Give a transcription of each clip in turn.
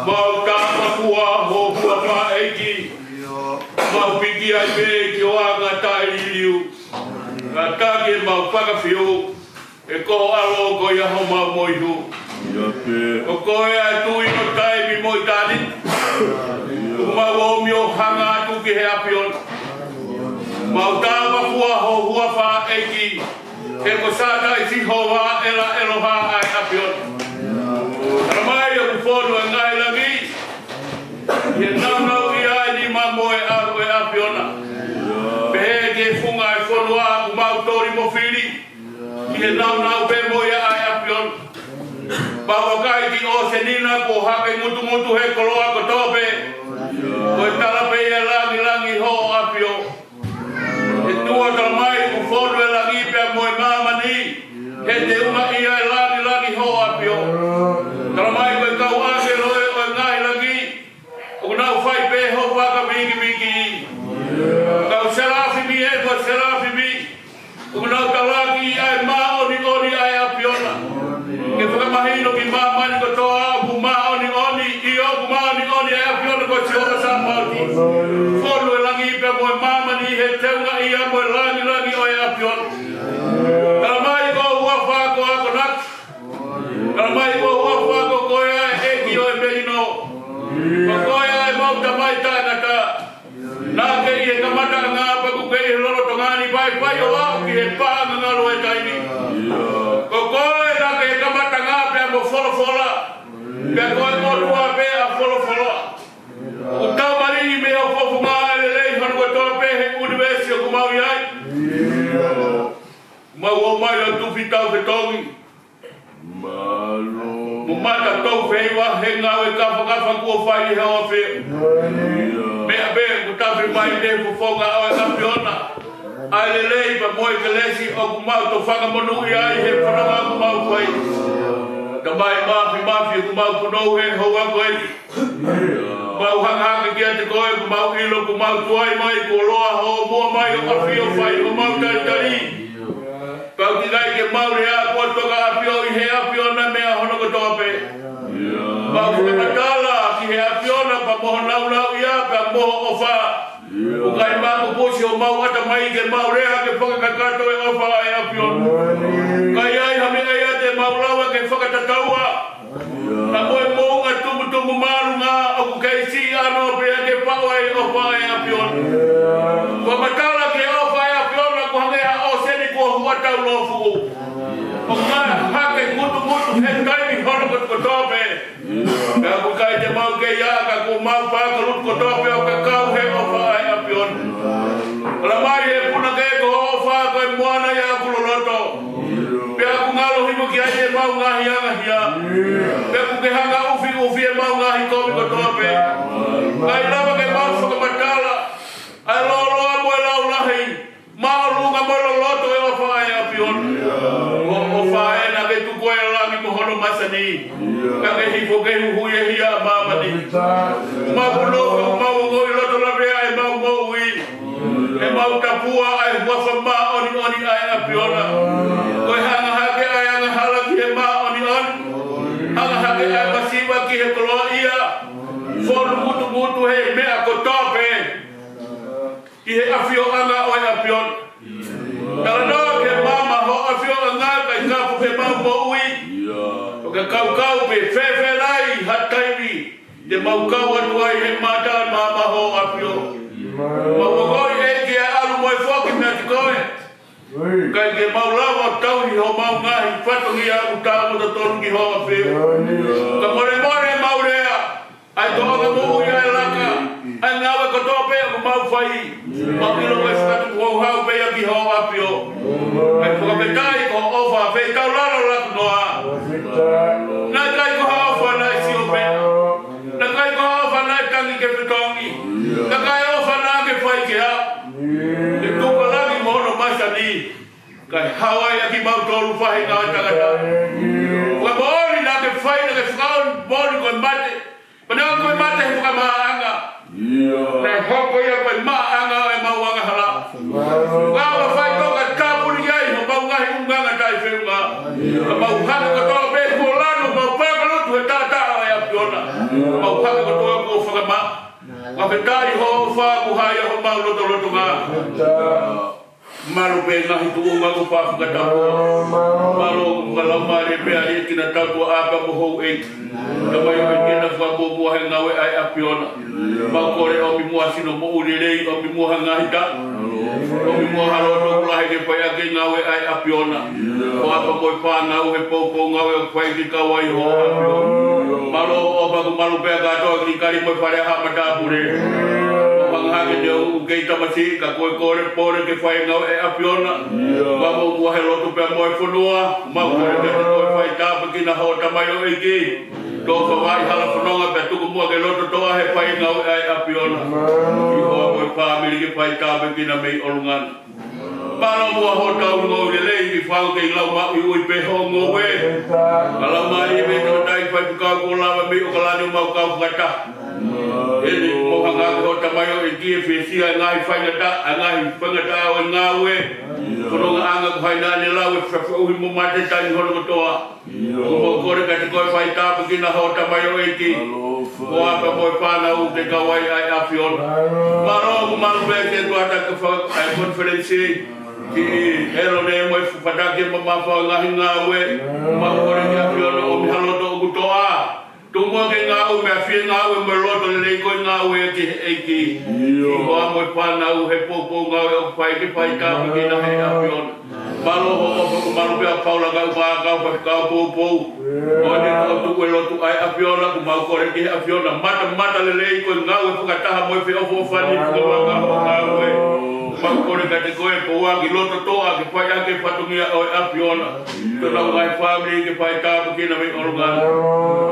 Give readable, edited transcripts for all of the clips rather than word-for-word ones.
Mau tapakua ho hua eiki. Mau piki ai me ki o anga tai liu. Nga taki mau whakawhiu. E ko alo ko ia ho mau moihu. O koe ai tui no taimi moi tani. Mau o mio hanga atu ki he apion. Mau tapakua ho hua wha eiki. E ko sata i si hoa ela eloha ai apion. Ramai o kufono e ngai langi. Ye nau i ai ni mamoe a koe apiona. Pehe ke funga e fono a ku mau tori mo whiri. Ye nau pe moe ai apion. Pawa kai ki o senina ko hake mutu mutu he koloa ko tope. Koe talape e langi ho apio. E tua talamai kufono e langi pe moe mamani. He te unga i ai langi ho apio. Talamai koe kau ake loe o ngai langi. O nau whai pe ho waka miki. Kau serafi mi e ko serafi mi. O nau kalaki ai ma oni ai apiona. Ke whakamahino ki ma mani ko toa ku ma oni i o ku ma oni ai apiona ko si ora sa mauti. Fonu e langi pe moe mamani he teunga i a moe langi o ai apiona. Talamai ko ua whako ako nak. Talamai ko ua whako koe ai eki o e melino. Ko koe ai mauta mai tānaka. Nā ke i he kamata ngā paku ke i he loro tongani pai o au ki he pāanga ngalo e taimi. Ko koe nā ke he kamata ngā pia mo wholofola. Pia koe mo tua pia wholofola. O tau marini me o fofu ngā elelei hanu koe toa pe he universi o kumau iai. Mau o mai o tuwhi tau te tongi. Mo mata tau wheiwa he ngau e kafa kua whai he o whea. Mea bea ku tawe mai te fufonga o e kapiona. Ai lelei pa moe kelesi o kumau to whakamonu i ai he whananga kumau koe. Ka mai mafi kumau punou he hoa koe. Mau hanga kia te koe kumau ilo kumau tuai mai kuoloa ho mua mai o awhio whai o mau tari. Kau tirai ke mau rea kua toka apio i he apiona mea hono ko tope. Mau whakamatala ki he apiona pa moho nau ia pa moho ofa. Ukai mako pusi o mau ata mai ke mau rea ke whakakato e ofa e apiona. Kai ai hame ai ate mau lawa ke whakatataua. Na moe mounga tumu marunga o kukai si ano pia ke pao e ofa e apiona. Kua matala ke ofa e apiona ku hangea o seni kua huatau lofu. O ngā hake mutu he taimi hono ko tope. Ka kukai te mau ke iaka ku mau whakalut ko tope o kakau he ofa e apiona. Ola mai he puna ke ko ofa koe moana ia kuloloto. Pea ku ngalo himu ki ai e mau ngahi angahia. Pea ku ke hanga ufi e mau ngahi tomi ko tope. Kai lava ke mau whakamatala. Ai loloa moe lau lahi. Mau lunga mo loloto e ofa e apiona. Ofa e na ke tu koe langi mohono masani. Ka ke hifo ke hui e hia mamani. Mau loka mau ngoi loto la rea e mau ngoi. E mau tapua ai wafa ma oni ai apiona. Koe hanga hake ai anga hala ki he ma oni. Hanga hake ai masiwa ki he koloa ia. Fonu mutu he mea ko tope. Ki he afio anga oi apiona. Kala noa ke mama ho afio anga kai kapu he mau mo ui. O ka kau pe fefe lai hataimi. Te mau kau atu ai he mata mama ho afio. Mau koi e ke alu moi foki mea te koe. Kai ke mau lawa tauhi ho mau ngahi whatongi a utamu ta tongi ho afio. Ka more mau rea. Ai toa mo ui ai laka. Ai ngawa ko tope aku mau whai. Mau ilo e whakatu kua hau pea ki ho apio. Ai whakametai ko ofa whei tau laro laku noa. Nai kai ko ofa nai si o pea. Nai kai ko ofa nai tangi ke whitongi. Kai Hawaii aki mau tolu fahi ngā tangata. Ka maori nā ke whai na ke whakaon maori koe mate. Panea koe mate he whaka maanga. Nei hoko ia koe maanga e mauanga hala. Kawa whai toka tāpuri ai ho mau ngahi unganga tai whenga. Ka mau haka katoa pe kua lano mau pākalotu he tātaa e apiona. Mau haka katoa kua whakama. Ka whetai ho whāku hai ho mau loto loto ngā. Malu pe ngahi tu unga ko pa ka tapo malu kalau mare pe ai kina tapo apa mo ho e tama yo kina fa bo bo ha ngawe ai apiona ma ko re o mi mo asino mo urere o mi mo ha ngahi ta o mi mo ha ro no la ke pa ya ke ngawe ai apiona o apa mo pa ngau he po ngawe o pa ki ka wai ho malu o ba ko malu pe ga to ki kari mo pare ha mata pure Hage deu ke tamasi ka koe kore pore ke whai ngau e apiona Wamo mua he lotu pia moe whanua Mau kore ke te koe whai tāpa ki na hao tamai o e ki Tō whawai hala whanonga pia tuku mua ke lotu toa he whai ngau e apiona I hoa moe pāmiri ke whai tāpa ki na mei olungana Pāna mua ho tau ngau le lei ki whau ke ilau mau i ui peho ngau e Alau mai e me tō tai whai pukau ko lawa mei o kalani o mau kau whata Ele mo hanga ko tamayo e ki fesi ngai faina ta ngai fanga ta o ngawe kono anga ko haina ne lawe fo mo mate ta ni hono toa mo ko re ka ko fai ta pe na ho tamayo e ki o apa mo pa na u te kawai ai afion maro mo be ke to ata ko ai conference ki elo ne mo fa ta ke mo ma fa ngai ngawe ma ko re ka afion o mi halo to toa Tunggu ke ngau me afia ngau me loto le ko ngau e ki e ki ko amo pa ngau he popo ngau e pai ki pai ka ki na he avion malo ho malo pe paula ga ba ga ka popo o ni ko tu ko loto ai avion ku mau ko ki avion mata le ko ngau e ka ta mo fe o fani ko ga ngau e Mau kore ka te koe po wa ki loto toa ki pai ake patungia o apiona. Tuna ngai family ki pai tāpu ki na me orugana.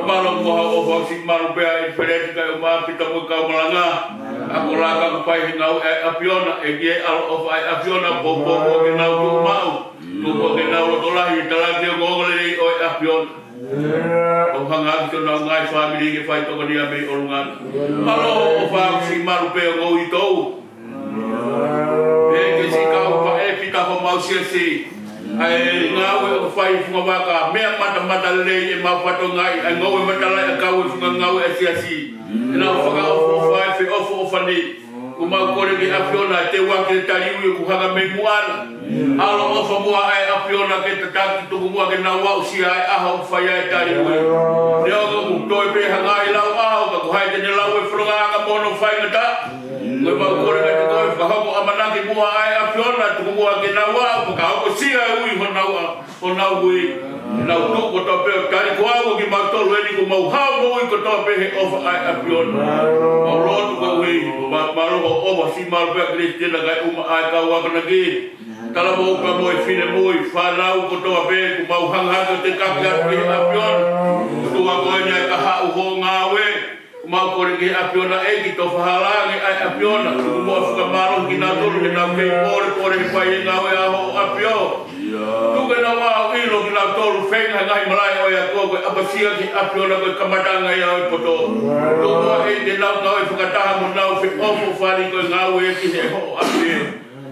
Malo moha o hosi malu pea i pereti kai o maa pita mo kau malanga. Ako raka ku pai hi ngau apiona e ki e alo of ai apiona po ki nau tu mau. Tu po ki nau loto lahi talaki o ngongole o apiona. O hanga ki tuna ngai family ki pai toko nia me orugana. Malo o hosi malu pea ngau i tou. Ke si kau pa e pita ho mau si ai ngau e fai funga waka mea mata le e mau pato ngai ai ngau e mata le kau e funga ngau e si na whaka o fai fe o fani ku mau kore ki apiona te wake tari ui ku hanga me muana alo o fa mua ai apiona ke te taki tuku mua ke na wau si ai aha o fai ai tari ui leo ka ku toi pe hanga i lau aho ka ku hai te ne lau e whronga anga mono fai ngata Koe mau kore ka te koe whakahoko amanaki mua ai apiona tuku mua ke na wau ka hoko si ai ui ho nau ui nau tuku to pe kari ko au ki mau tolu eni ko mau hau mo ui ko to pe he ofa ai apiona o rotu ko ui maroho ofa si mau pe Kristina kai uma ai ka wakana ki tala mo ka mo e fine mo i whanau ko to pe ko mau hanghanga te kakia ki apiona tuwa ko e nia ka hau ho ngawe mau kore ki apiona e ki to whahalangi ai apiona tuku mo fuka maro ki na tolu ki na kei kore ki pai e ngawe aho apio tuke na wao ilo ki na tolu whenga ngai malai o ia koko apasia ki apiona koe kamatanga ia o poto tuku e te nau ngawe whakataha mo nau whi ofu whari koe ngawe e ki he ho apio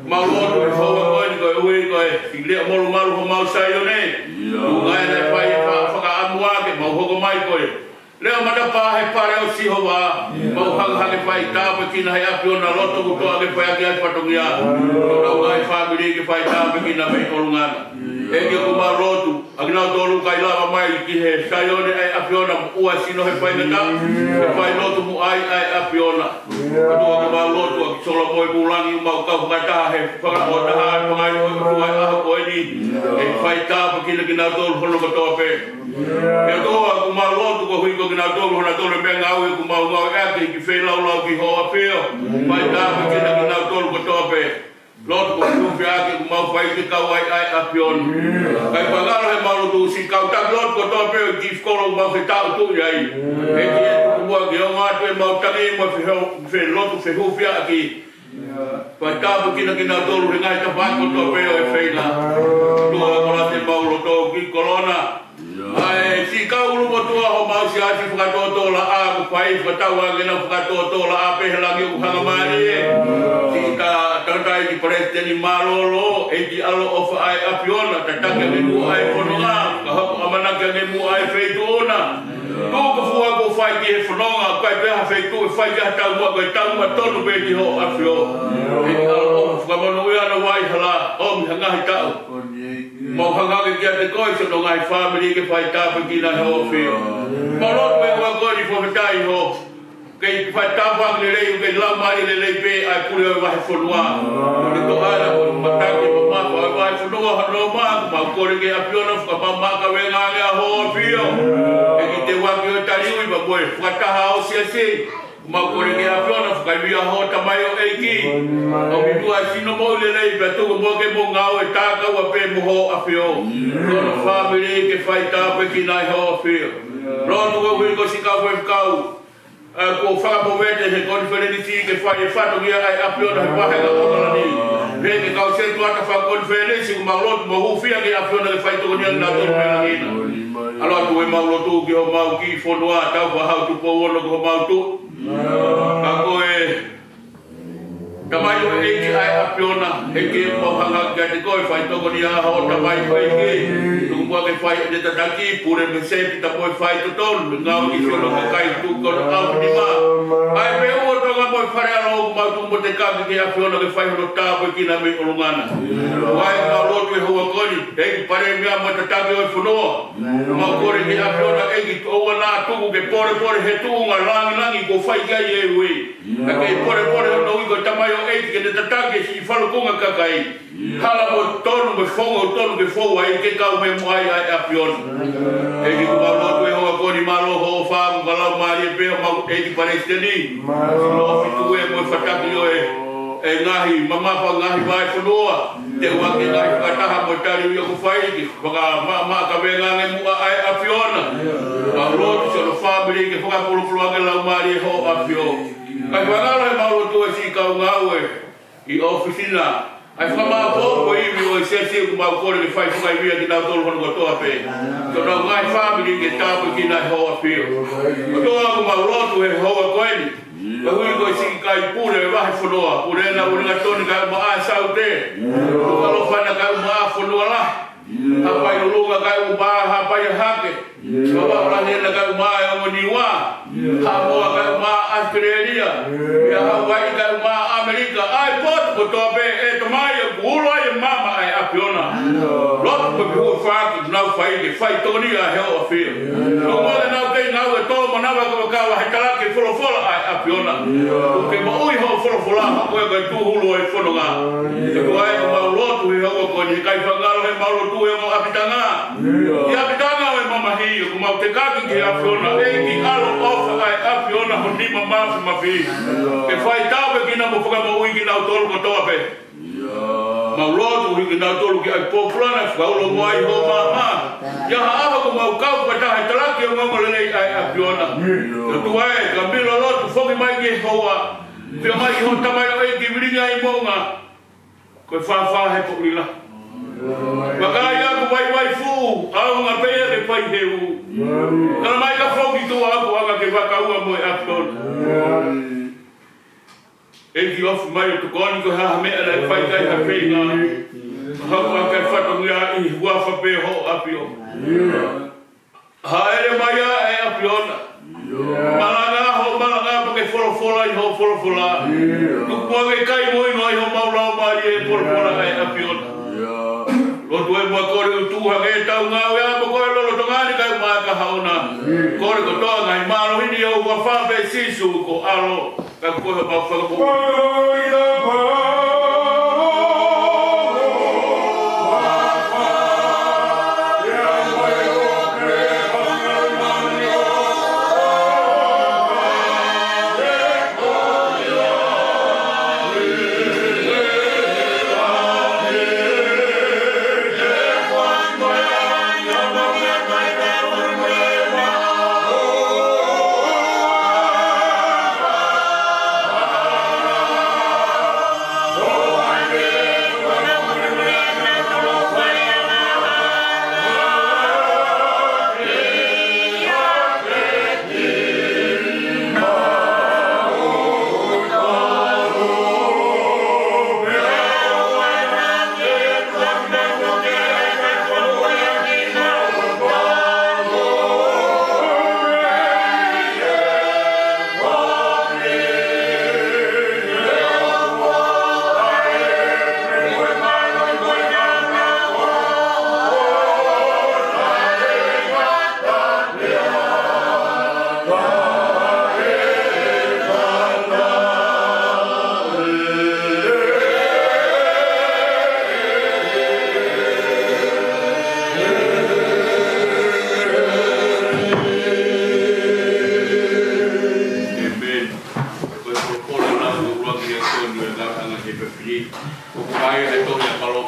mau lotu e whaua koe ni koe ui koe ki lea molu malu ho mau sai o ne ngai nei whai e whakaamuake mau hoko mai koe Leo mana pa he pare o si hoa mau hang pai ta pe kina he apiona loto ku to age pai age patongia to ngai family ke pai ta pe kina me olungana e ke ku ma lotu agna dolu kai lava mai ki he sayone ai apiona ua sino he pai ta he pai lotu mu ai apiona to ke ma lotu ki solo boy bulangi mau ka ngata he pa o ta ha mai o ai a ko ni e pai ta pe kina dolu holo ko to pe e to ku ma lotu ko hui ko na tolu hona tolu me ngau ku mau ngau ake ki fe lau ki hoa peo mai ta pe ki na tolu ko tope lot ko ku fe ake ku mau fai ki kau ai apion kai pagalo he mau tu si kau ta lot ko tope ki skolo mau fe ta tu ai e ki ku mo ki o ma te mau tangi mo fe lot fe hu fe ake pa ta pe ki na tolu ngai ta pa ko tope e fe na mai whatawa ngena whakatoto la ape helangi uhanga mari e. Sika tautai di presideni malolo e di alo ofa ai apiona tataka ngemu ai whanonga kahapu amanaka ngemu ai feituona. Tūka fua ko whai ki he whanonga kai peha feitu e whai ki ha taumua kai taumua tonu beti ho apio. E di alo ofa whakamano uiana wai hala o mi hangahi tau. Mau hangake kia te koi so no ngai family ke whai tāpa ki na ho whio. Mau roto e ua kori whakatai ho. Kei whai tāpa le rei ke lau mari le rei pe ai pure o wahe whanua. Kore to ara ko matake ma mapa ai wahe whanua hano maa. Mau kore ke apiona whakapamaka wenga ngea ho whio. E ki te waki o tariui ma koe whakataha o siasi. Mau kore ke apiona whakaimia ho tamai o eiki. O mi tua sino mo le rei pe tuku mo ke mo ngau e tāka ua pe mo ho apio. Kono family ke whai tāpe ki nai ho apio. Roto ko hui ko sika koe whakau. Ko whakapowete he koni wheneniti ke whai e whato kia ai apiona he wahenga okalani. He ke kau sentu ata whakoni whenenisi ku mau lotu mo hufia ke apiona ke whai toko niang nā tonu melangina. Aloha tu e mau lotu ki ho mau ki whonua tau wahau tu po wono ki ho mau tu. Kako e tamai o eiki ai apiona eke mo hanga kia te koe whai toko ni aha o tamai o eiki tuku mua ke whai e tataki pure me sepi ta moe whai to tonu ngau ki whiono ka kai tu kono au ni ma ai pe ua tonga moe whare alo o mau tu mo te kaki ke apiona ke whai hono tāpo ki na me olungana wai ngau lotu e hoa koni eiki pare mea mo tataki o e whunoa mau kore ke apiona eiki oua nā tuku ke pore he tuunga langi ko whai kia i e ui ke pore hono iko tamai o eiki ke te tatake si whalukunga kakai. Hala mo tonu me whongo tonu ke whou ai ke kau me moai ai apiona. Eiki ku mau lotu e hoa koni malo ho whaamu kalau maari e peo mau eiki paresteni. Lo fitu e mo whataki o e ngahi mamapa ngahi vai whanua. Te wake ngahi whakataha mo tari ui aku whaiki. Whaka maka wenga nge mua ai apiona. Mau lotu se lo family ke whakapulupulu ake lau maari e ho apiona. Kai wangalo e mauro tua si kau ngau i ofisina. Ai whamaa pōpo iwi o i sesi ku mau kore ke whai whakai wia ki nau tolu hono katoa pe. So nau ngai family ke tāpu ki nai hoa pio. Katoa ku mau rotu he hoa koeni. Ka hui ko si kai pure e wahe whanua. Pure na uringa toni kai maa sau te. Tukalo whana kai maa whanua la. Hapai ulunga kai umaa hapai hake. Bapa pelahirna kai umaa e omo niwa. Hamoa kai umaa Australia. Ya Hawaii kai umaa Amerika. Ai pot kutoa pe e tamai e kuhulu ai mama ai apiona. Lotu pe pihu whaki nau whaike. Whai toni a heo a whia. Nau nau kei nau e tō manawa kawakawa he talake wholofola ai apiona. Ke maui ho wholofola hako e kai tuhulu ai whanonga. Ke tuai ku mau lotu he hoko koni. Kai whangalo he mau lotu e mo apitanga. I apitanga o e mamahi. Ku mau te kaki ke apiona. Eiki alo ofa ai apiona ho nima mafi mafi. Ke whai tawe kina mo whakama ui ki nau tolu kotoa pe. Mau lotu ui ki nau tolu ki ai pōpulana whaulo moai ho mama. Ia haawa ku mau kau patahe talaki o ngongo lenei ai apiona. Ka tuai ka milo lotu whoki mai ki hoa. Pia mai ki ho tamai o eiki viringa i monga. Koe whawha he pōlila. Wakai aku wai fu, au ngā pēia ke whai heu. Kala mai ka whauki tō aku anga ke wakaua mo e apiona. Eki ofu mai o tukoni ko haha mea lai whai kai ha whenga. Hau a kai whatongia i huafa pē ho apio. Haere mai a e apiona. Malanga ho malanga pa ke wholofola i ho wholofola. Tukua ke kai moino i ho maulau mari e wholofola e apiona. Lotu e mua kore u tuha ke tau ngau e apo koe lolo tongani kai maa ka hauna. Kore ko toa ngai maro hini au wa whape sisu ko alo. Ka koe mau whakapu.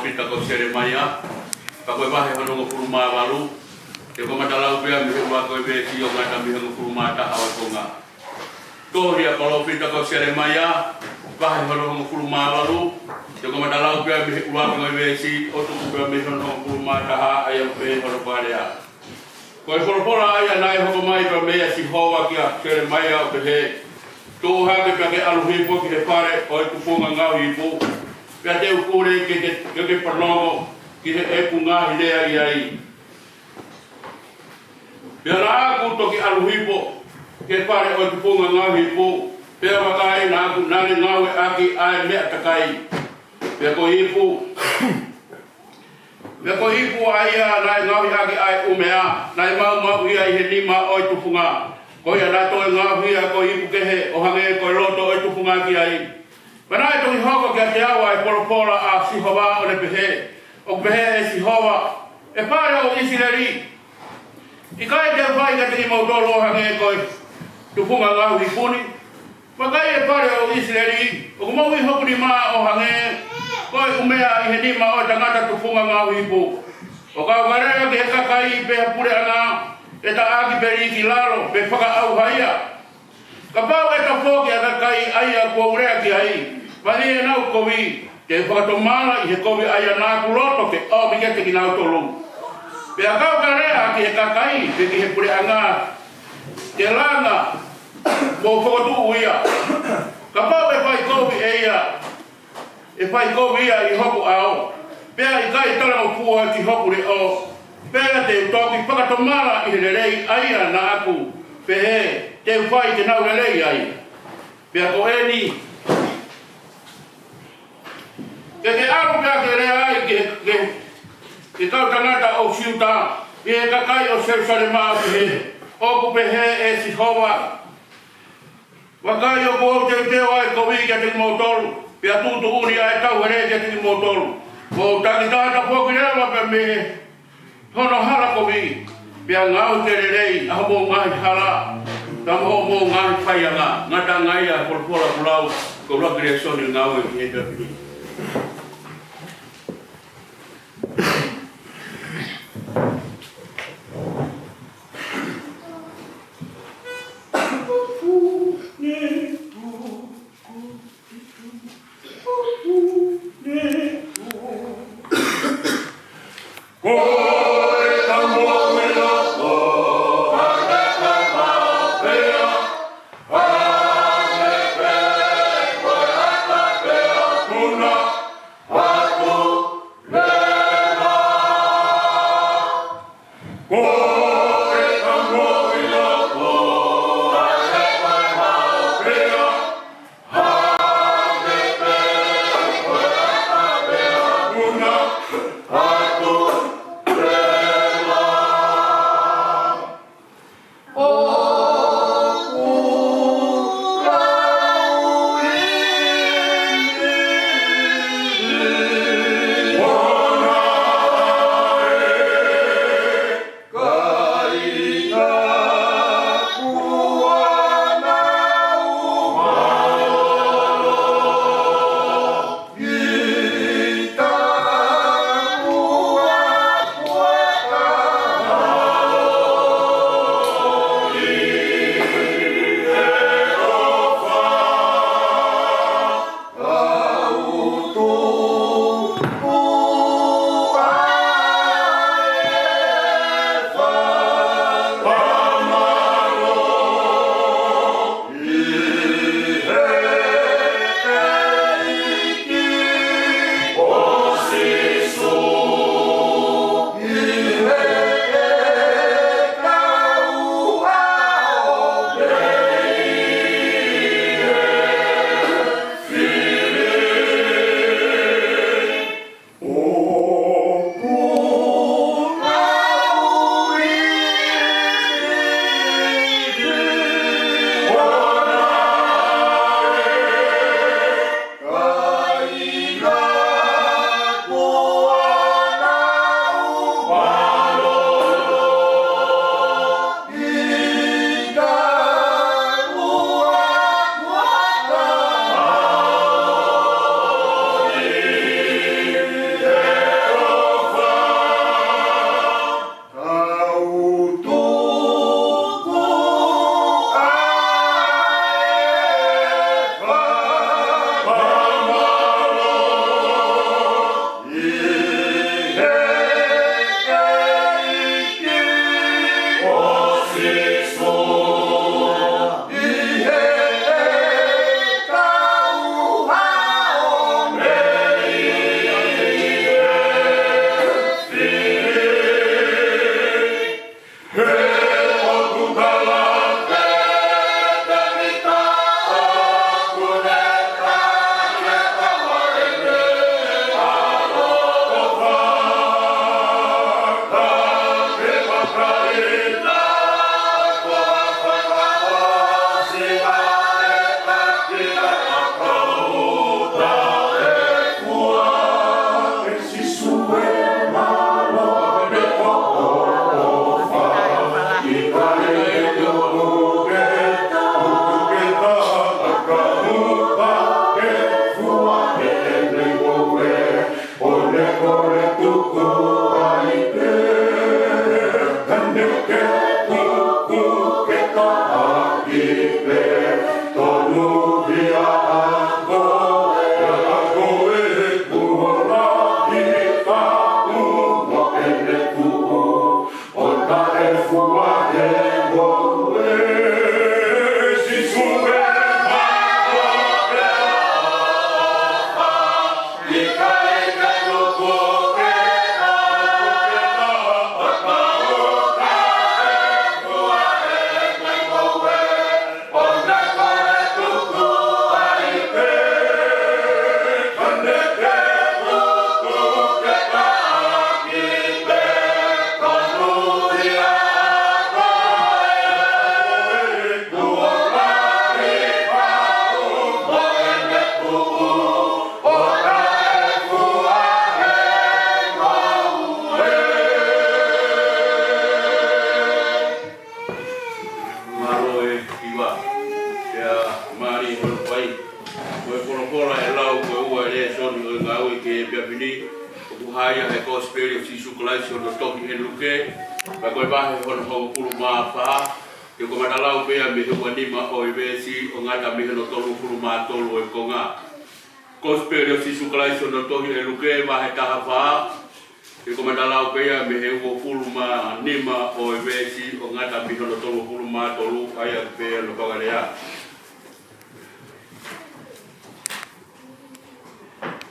fita ko Jeremia. Pakoe wahe hono kuruma walu. Te ko matalau pia mi wa ko be si o ngata mi hono kuruma ta awa konga. Toria kalau fita ko Jeremia. Wahe hono kuruma walu. Te ko matalau pia mi wa ko be si o tu pia mi hono kuruma ta ayo be hono parea. Ko pora aya nai ho mai pa me si hoa kia Jeremia pe he. To ha ke pe aluhi po ki pare o tu ponga ngau po. Pe te ukure ke parlogo ki e punga idea ai. Pe ra ku to ki aluhi po ke pare o tu ponga ngau po. Pe wa kai na ku na le ngau aki ai me takai. Pe ko ipu me ko ipu aia na ngau aki ai umea na mau ia he lima o tu punga. Ko ia na to ngau ia ko ipu ke he o hange ko loto o tu punga ki ai. Mana to hoko ke te awa e poropola a si hova o le pehe. O pehe e si hova. E pare o Israeli. I kai te whai ka te mautoro o hange koe. Tu punga ngau hipuni. Wakai e pare o Israeli. O kumau i hoku ni maa o hange. Koe umea i he nima o tangata tu punga ngau hipu. O kau karera ke he kakai peha pure ana. E ta aki peri ki lalo. Pe whaka au haia. Ka pau e ta whoki a kakai aia kua urea ki ai. Wani e nau kowi, te whakatomana i he kowi aia nā kuloto ke o mikete ki nau tolu. Pea kau ka rea ki he kakai, te ki he pure anga, te langa, mo whakatu uia. Ka pau e whai kowi e ia, e whai kowi ia i hoku ao. Pea i kai tala o pua ki hoku re o. Pea te utoki whakatomana i he rei aia na aku. Pehe, te whai te nau rei ai. Pea ko e ni, ke aru pia ke rea ai ke kau tangata o siuta i e kakai o Jerusalema o pehe o ku pehe e si hova wakai o kuau te teo ai kowi kia te motolu pia tutu uni ai tau here kia te motolu o tangi tata poki rewa pe me hono hala kowi pia ngau te rei aho mo ngai hala tamo mo ngai whaianga ngata ngai a porpola pulau ko roki reaksoni ngau e ki e te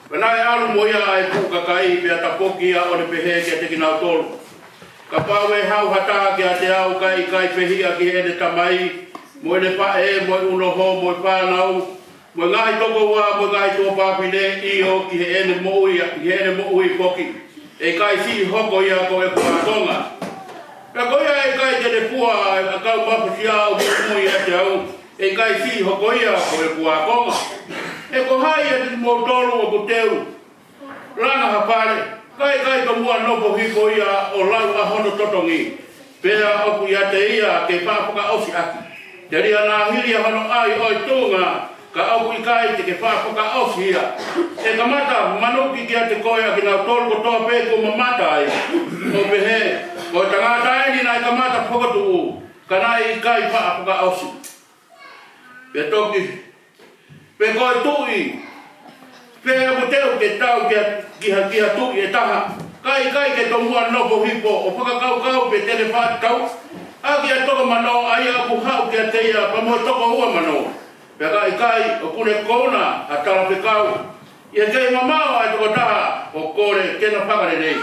Penai alu moia ai puka kai pia tapokia o le pehe ke te kinau tolu. Ka pawe hau hata ki a te au kai pehia ki ene tamai, mo le pa e, mo uno ho, mo whanau, mo ngai toko ua, mo ngai tō pāpine i o ki ene mo ui poki. E kai si hoko ia ko e kua tonga. Ka koia e kai te le pua a kau mapusi au ki mui a te au, e kai si hoko ia ko e kua tonga. E ko hai e te mo tolu o ko teu. Ranga hapare, kai to mua nopo hiko ia o lau a hono totongi. Pea oku ia te ia ke pāpuka osi aki. Te ria nā hiri a hono ai oi tūnga, ka oku i kai te ke pāpuka osi ia. E ka mata manuki ki a te koia ki nau tolu ko toa pēku mamata ai. O pehe, ko tangata eni nai ka mata whakatu u, ka nai i kai pāpuka osi. Pea toki, pe koe tui, pe ako teo ke tau ki ha tui e taha, kai ke to mua nopo hipo, o whakakau pe tele whaat kau, aki a toko mano, ai aku hau ki a teia, pa mo toko ua mano, pe kai o kune kona, a tala pe kau, ia kei mamao ai toko taha, o kore, kena whakare nei,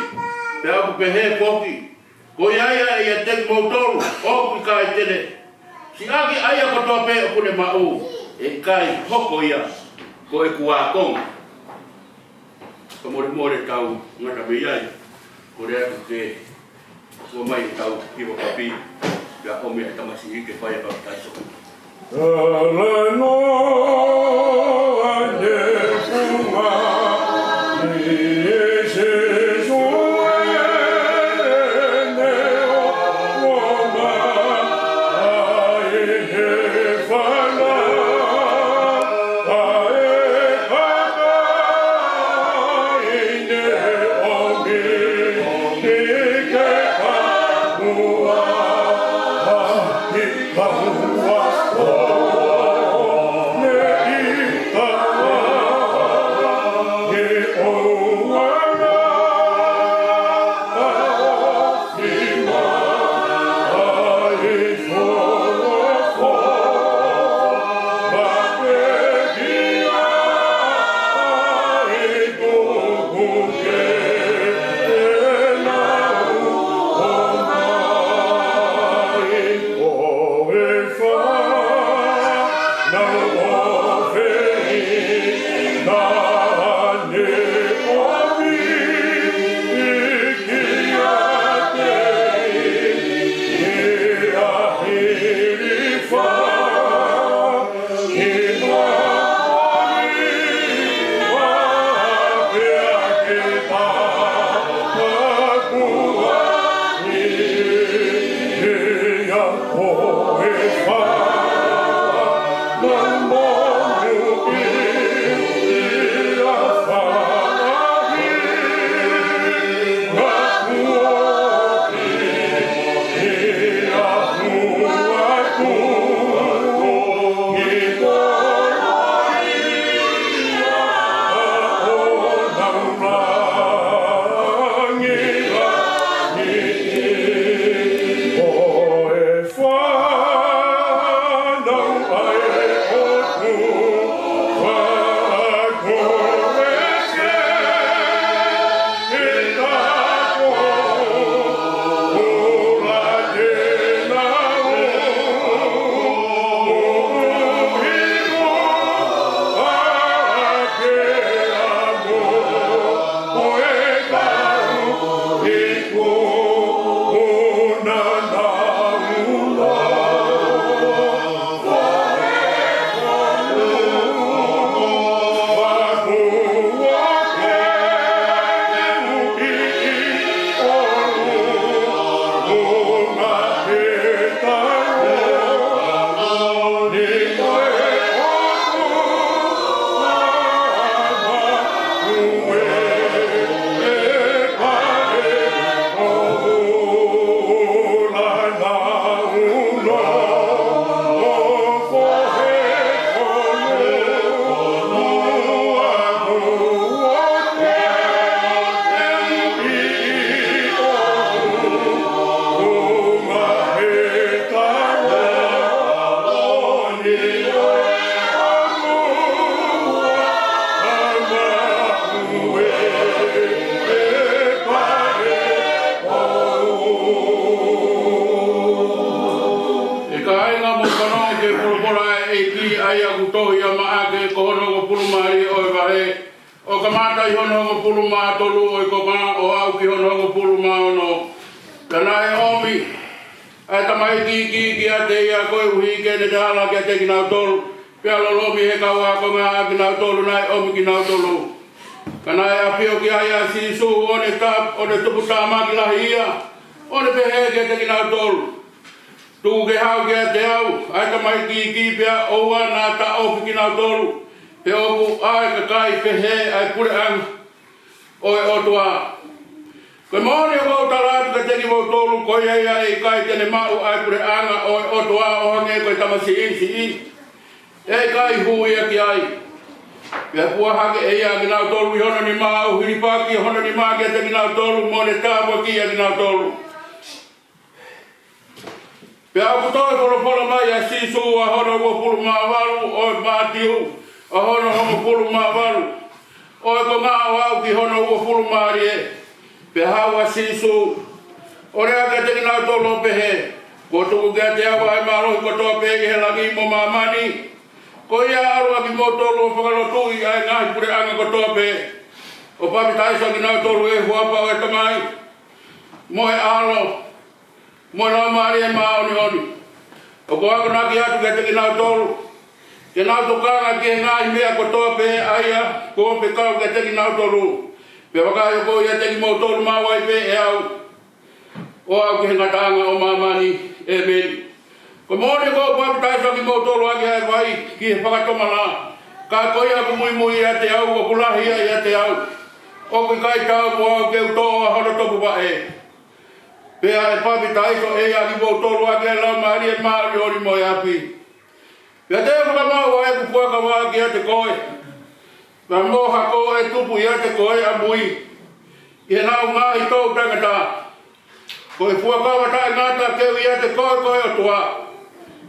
pe aku pe he poki, ko iaia ia teki mautoru, oku i kai tele, si aki ai ako toa pe o kune mau, e kai hoko ia ko e kua konga. Ka more tau ngata me iai, ko rea ke kua mai tau hiwa kapi, pia ome e tamasi ike whaia pa taiso. Alano ane kunga, tai hono pulu ma tolu o ko ma o au ki hono pulu ma ono. Kana e omi. Ai tamai ki ate ia ko ui ke ne dala ke te ki na tolu. Pea lolo mi he kawa ko nga ki na tolu nai omi ki na tolu. Kana e apio ki aia si su one tap one tupu tama ki lahi ia. One pehe ke te ki na tolu. Tu ke hau ke te au. Ai tamai ki pea oua na ta ofi ki na tolu. He oku ai ka kai pehe ai pure ang oi otua. Koe maoni o kau talatu ka teki mo tolu koe ai kai tene mau ai pure anga oi otua o hange koe tamasi i. Ei kai hui aki ai. Pea pua hake ei aki nau tolu i hono ni mau hiripaki hono ni maa kia teki nau tolu mo ne tāpua ki aki nau tolu. Pea aku toi polo mai a sisu a hono ua pulu maa walu oi maa tiu. A hono homo pulu maa walu. Oi ko ngā wau ki hono ua pulu maa rie. Pe hawa sisu. Ore aka teki nau tolo pehe. Ko tuku kia te awa ai marohi ko toa pehe he lagi mo mamani. Ko ia arua ki mo tolo whakalotui ai ngahi pure anga ko toa pehe. O papi taisa ki nau tolo e huapa o e tamai. Mo e alo. Mo lau maari e maa oni oni. O ko ako naki atu kia teki nau tolo. Ke nau tukanga ki ngahi mea ko toa pehe aia. Ko pe kau kia teki nau tolo. Pe wakaio ko ia teki mo tolu mawai pe e au. O au ki henga taanga o mamani e meni. Ko mōne ko papi taisa ki mo tolu aki hai vai ki he whakatoma la. Ka koi aku mui ia te au o kulahia ia te au. O ki kai tau mo au keu toa hono topu wa e. Pe a e papi taisa e aki mo tolu aki hai lau maari e maari ori mo e api. Pe a te whakamau a e kupuaka wa aki ia te koe. Ka moha ko e tupu ia te koe a mui. I he nau ngā i tōu tangata. Ko e fuakawa tae ngāta keu ia te koe koe o tua.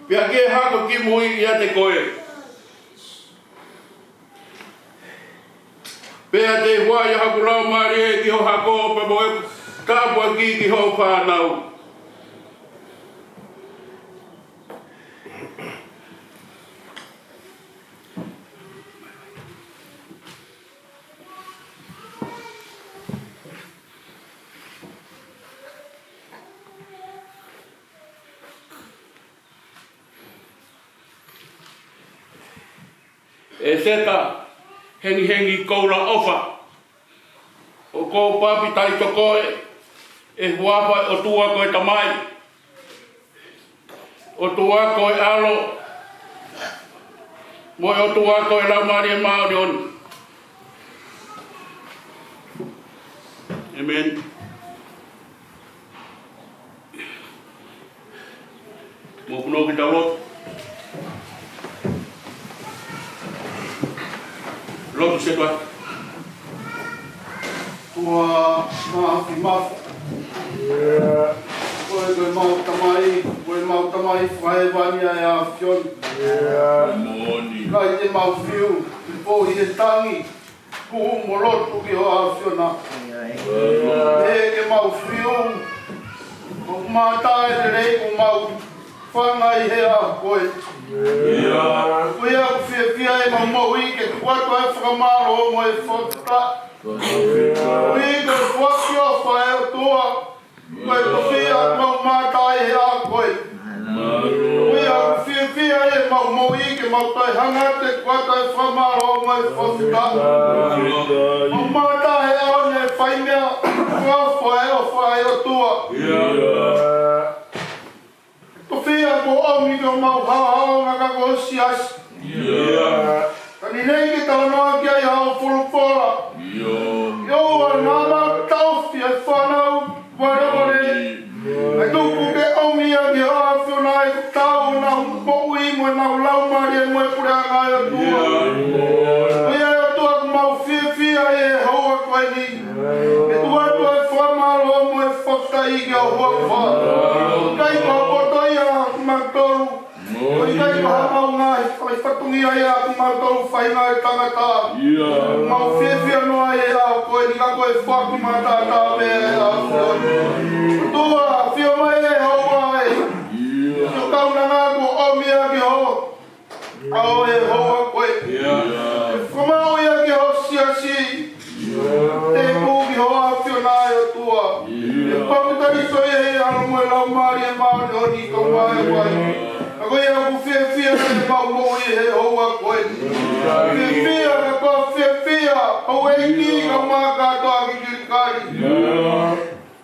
Pia ki e hako ki mui ia te koe. Pea te hua i haku lau maari e ki ho hako pa mo e tāpua ki ho whānau. E seta hengi koura ofa. O ko papi tai to koe. E huapa o tua koe tamai. O tua koe alo. Moi o tua koe lau maari e maori on. Amen. Mo puno ki taurot. Lotu se toi. Tua maafi mafu. Koe mau tamai whae wania e a whion. Kai te mau whiu, te pōhi e tangi. Kuhu mo lotu ki ho a whiona. E ke mau whiu. O kumātai te rei ko mau whangai he a koe. Koe au whia e mau mau i ke kuatu e whakamaro mo e whakata. Koe ke whaki o whae o tua. Koe ko whia mau mātai he a koe. Koe au whia e mau mau i ke mau tai hanga te kuatu e whakamaro mo e whakata. Mau mātai he a ne whaimea kua whae o tua. Ko whia ko omi ko mau hao ngaka ko sias. Tani nei ke tānoa ki ai hao pulupora. Yo a nāma tauwhi e whanau whareore. Ai tuku ke omi a ki hao whiona e tau na moui mo na laumari e mo e pure angai o tua. Whia e o tua ku mau whia e haua koe ni. E tua e whamaro mo e whaktai ki au huakwa. Kai ko potoi a kumatoru. Koi kai ko hamau ngai, kai whatungi ai a kumatoru whainga e tangata. Mau whiwhia noa e a koe ni ka koe whaku matata me e a koe. Tua, whio mai e haua e. Yo kauna ngā ko omi a ki ho. Ao e hoa koe. E whamau e a ki ho siasi. lau mari e maoni o ni ko mai wai. Ako ia ku fia e mau mo i he hoa koe. Fia ka ko fia o e ki ka maka toa ki kirikari.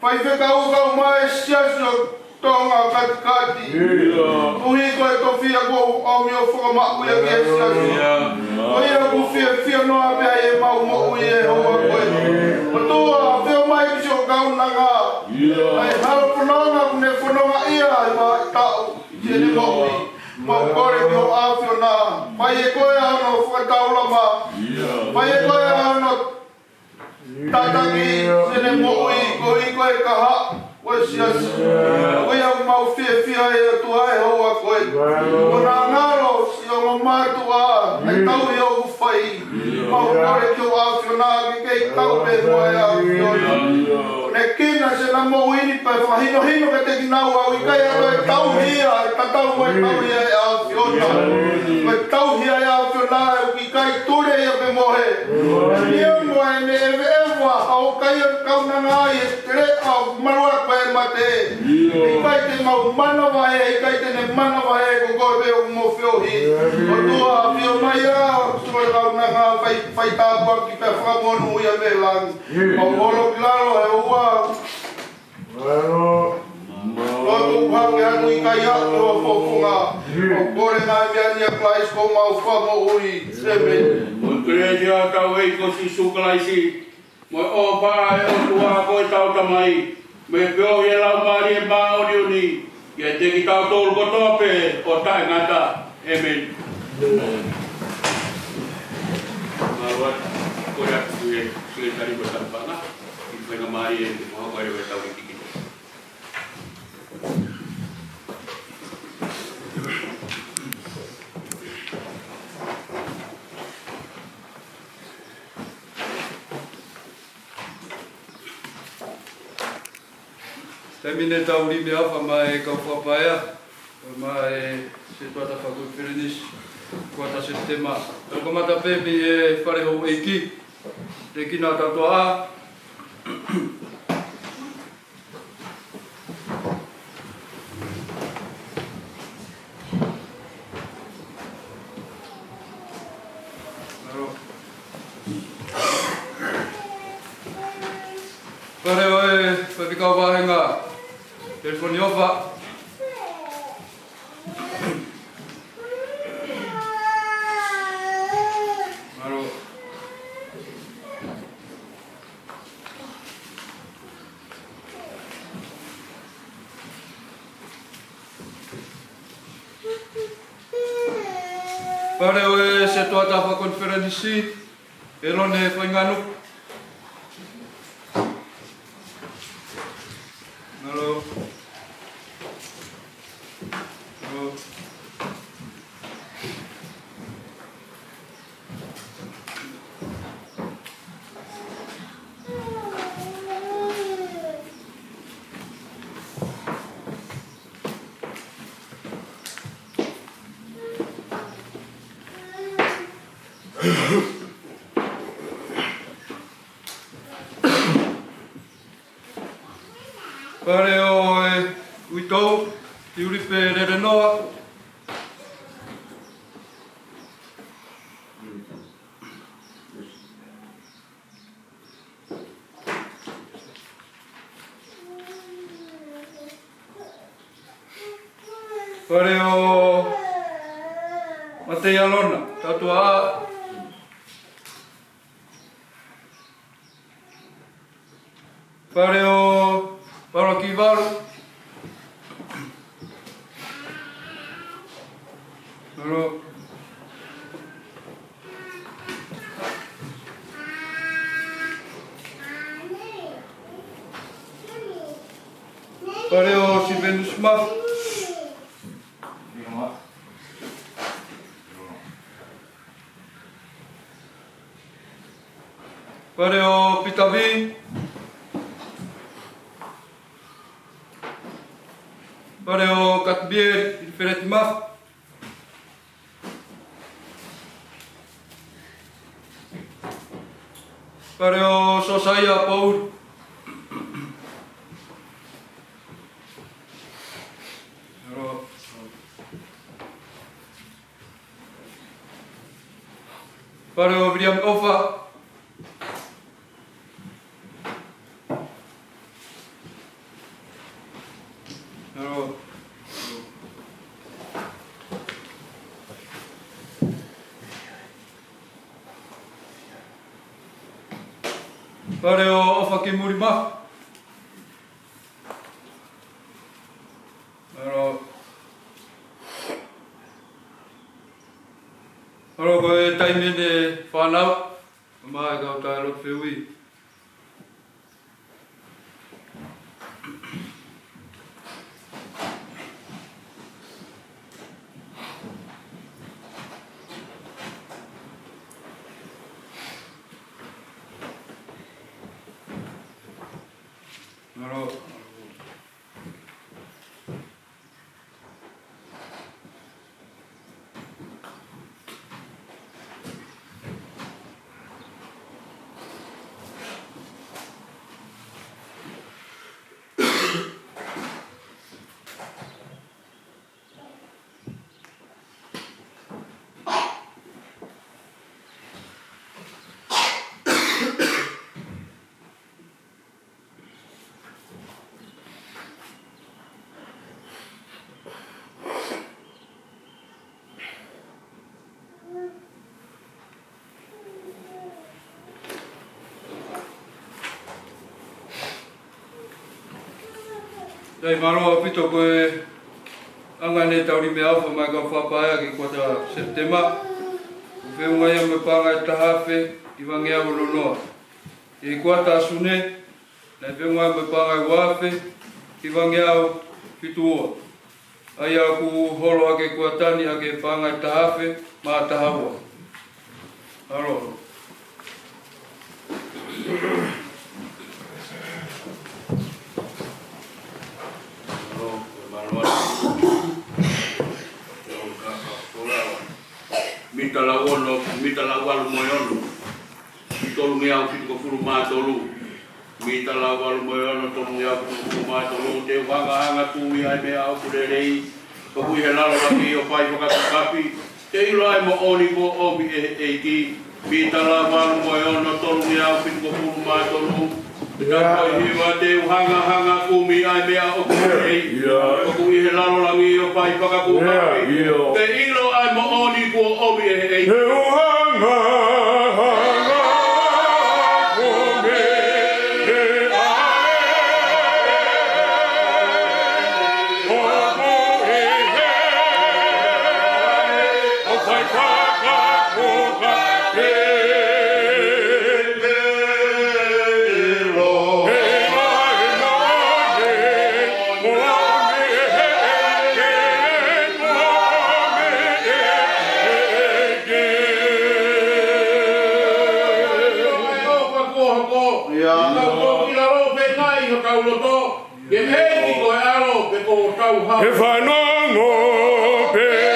Pai whekau mai siasio tonga katikati. Uhi koe to fia ko o mi o whakamaku ia ki e siasio. O ia ku fia noa pia e mau mo i he hoa koe. Matua whio mai ki sio kaunanga. Ai haro whanonga kune whanonga ia e ma tau. Jene mo'i, mau kore ki o awhio nā. Pai e koe ano whakataulama. Pai e koe ano tataki jene mo'i, koe ka ha. Koe sias, koe au mau fia e atua e hoa koe. O nā ngaro si o mamatua, ai tau i o uwhai. Mau kore ki o awhio nā, ki kei tau pe moe awhio nā. Ne kina se na mo ini pa whahino ka te kinau au i kai ato e tau hia, e tatau mo e tau hia e au whiona. Me tau hia e au whiona e uki kai ture ia pe mohe. Nio mo e ne ewe ewa au kai o kaunanga ai e tere au marua koe mate. I kai te mau mana wae, i kai te ne mana wae ko koe pe o mo whiohi. O tua whio mai a, sua kaunanga whai tāpua ki pe whakamonu ia me langi. Au holo ki lalo e ua. Lotu uhange anu i kai atu o fofunga. O kore ngā mea nia klais ko mau whamo ui. Amen. Mo kredi a tau ei ko si sukalaisi. Mo o paa e o tua koe tau tamai. Me peo e lau mari e maori uni. Ia te ki tau tolu ko tope o tae ngata. Amen. Mawat, koe atu e sekretari ko tampana. Venga mai e mo vai ver tau iki. Termine tau li me afa mai ka whapaea. Mai se tuata whakui whirinis. Kuata se tema. Ko mata pepi e whare hou eiki. Te kina tatoa a. Kare oe, whawhikau wāhenga, telefoni ofa. Maro. Kare oe, se tuata whakonferenisi, elone whainganu. Hello. Hello. Pare o uitou, ti uripe rere noa. Pare o Matei Alona, tatua a. Pare o Paroki Varu. Hello. Pare o Sibenu Smith. Pare o Pitavi. Pare o Katbier, il Feretimaf. Pare o Sosaia Paul. Whare o William Ofa. Aro. Whare o Ofa ki Murima. Aro. Aro ko e taimene whanau. Mai kau tāro whiui. Aro. Dai maroa pito koe angane tauri me alfa mai ka whapaea ki kota Septema. Uwheunga ia me panga e tahawhe i wangea ulonoa. I kuata asune, na wheunga me panga e wawhe i wangea whituoa. Ai aku holo ake kuatani ake panga e tahawhe ma tahawa. Aro. Mita la ono, mita la walu moyono. Tolu ngia ukitu ko furu matolu. Mita la walu moyono tolu ngia ukitu ko furu matolu. Te wanga hanga tumi ai mea au kurerei. Kahui he lalo laki o pai whakatakapi. Te ilo ai mo oni ko omi e ki. Mita la walu moyono tolu ngia ukitu ko furu matolu. Kahui hiwa te hanga kumi ai mea au kurerei. Kahui he lalo laki o pai whakatakapi. Te ilo ai mo oni ko omi e ki. If I know be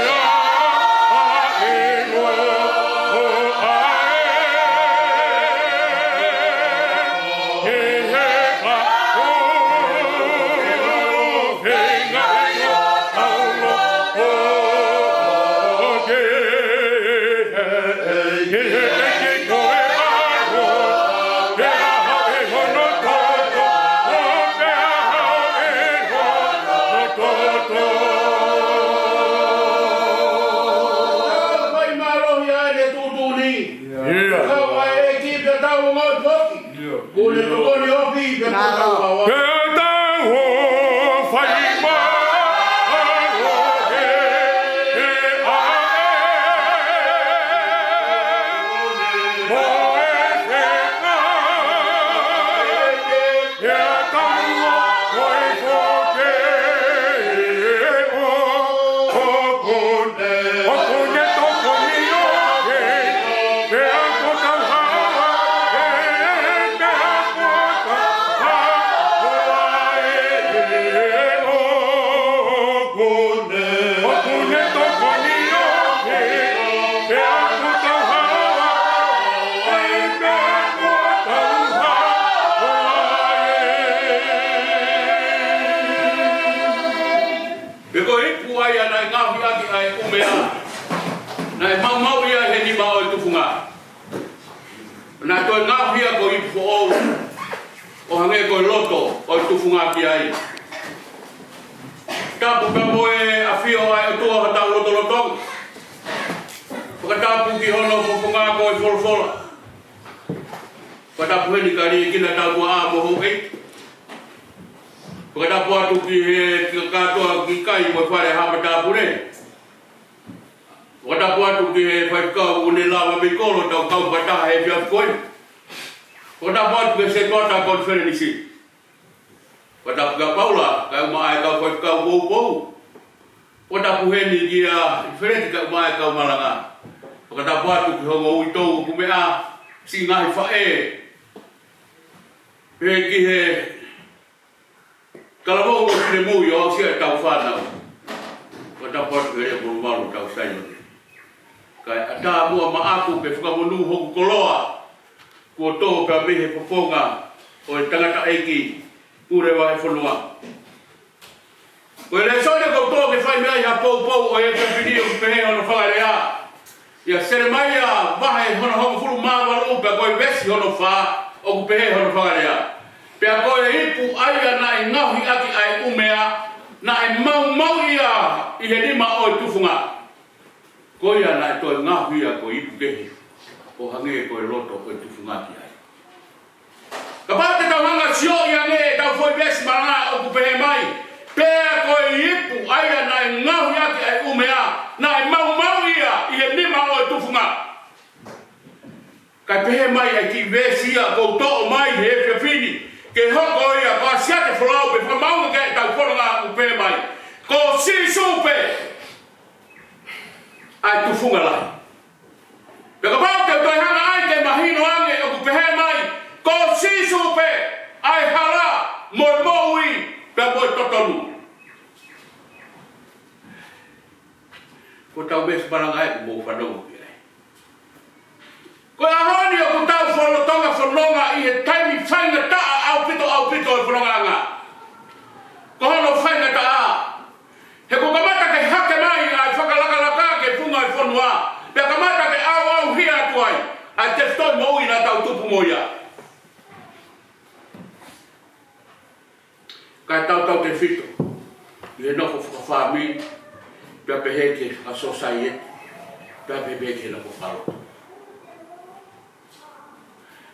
to nga hia ko i fo o hange ko loto o tufunga ki ai tapu ka moe afio ai to ha ta loto loto ka tapu ki hono funga ko i folfola ka tapu ni kari ki na tapu a mo ho ei ka tapu atu ki he ka to ki kai mo fare ha ma tapu ne Wata puatu ke fai kau une lava me kolo tau kau bata he fia koi. Wata puatu ke se kota konferensi. Wata puka paula kau mai kau fai kau bou bou. Wata puheni dia diferente kau mai kau malanga. Wata puatu ke hongo uitou kumea si ngai fae. Peki he kalabou kine mui o sia tau whanau. Wata puatu ke bolu malu tau sayo. Kai ata mua maaku ke whakamonu hoku koloa kua tō ka mehe poponga o e tangata eiki pure wa e whanua. Koe le soine kou tō ke whai mea ha pou pou o e ka whidio ki pehe hono whakarea. Ia sere mai a wahe hono hoku furu māwaru ka koe vesi hono wha o ku pehe hono whakarea. Pea koe hipu aia na e ngahi aki ai umea na e mau ia i he lima o e tufunga. Koe ana e toi ngahuia ko ipu kehi o hange koe loto koe tufungaki ai. Ka pāte tau hanga sio i hange tau foi besi maranga o kupehe mai. Pea koe ipu aia na e ngahuiaki ai umea na e mau ia i he nima o e tufunga. Kai pehe mai ai ki vesia kou to'o mai he whiawhini ke hoko ia ko asiate whalau pe whamaunga ke tau whananga kupehe mai. Ko si supe ai tufunga lai. Peka pau te toi hanga ai te mahino ange o ku pehe mai. Ko sisu pe ai hala moi moui pe moi totonu. Ko tau besi barang ai ku mou whanau ki ai. Ko ahoni o ku tau wholotonga whanonga i he taimi whainga taa au pito e whanonga anga. Ko hono whainga taa. He ko kamata ke hake mai ai whakalaka ke funga i whanua. Pea kamata ke au hia atuai. Ai te stoi moui na tau tupu moia. Kai tau te fito. I he nofo whakawhami. Pea pehe ke a society. Pea pehe ke nofo whalo.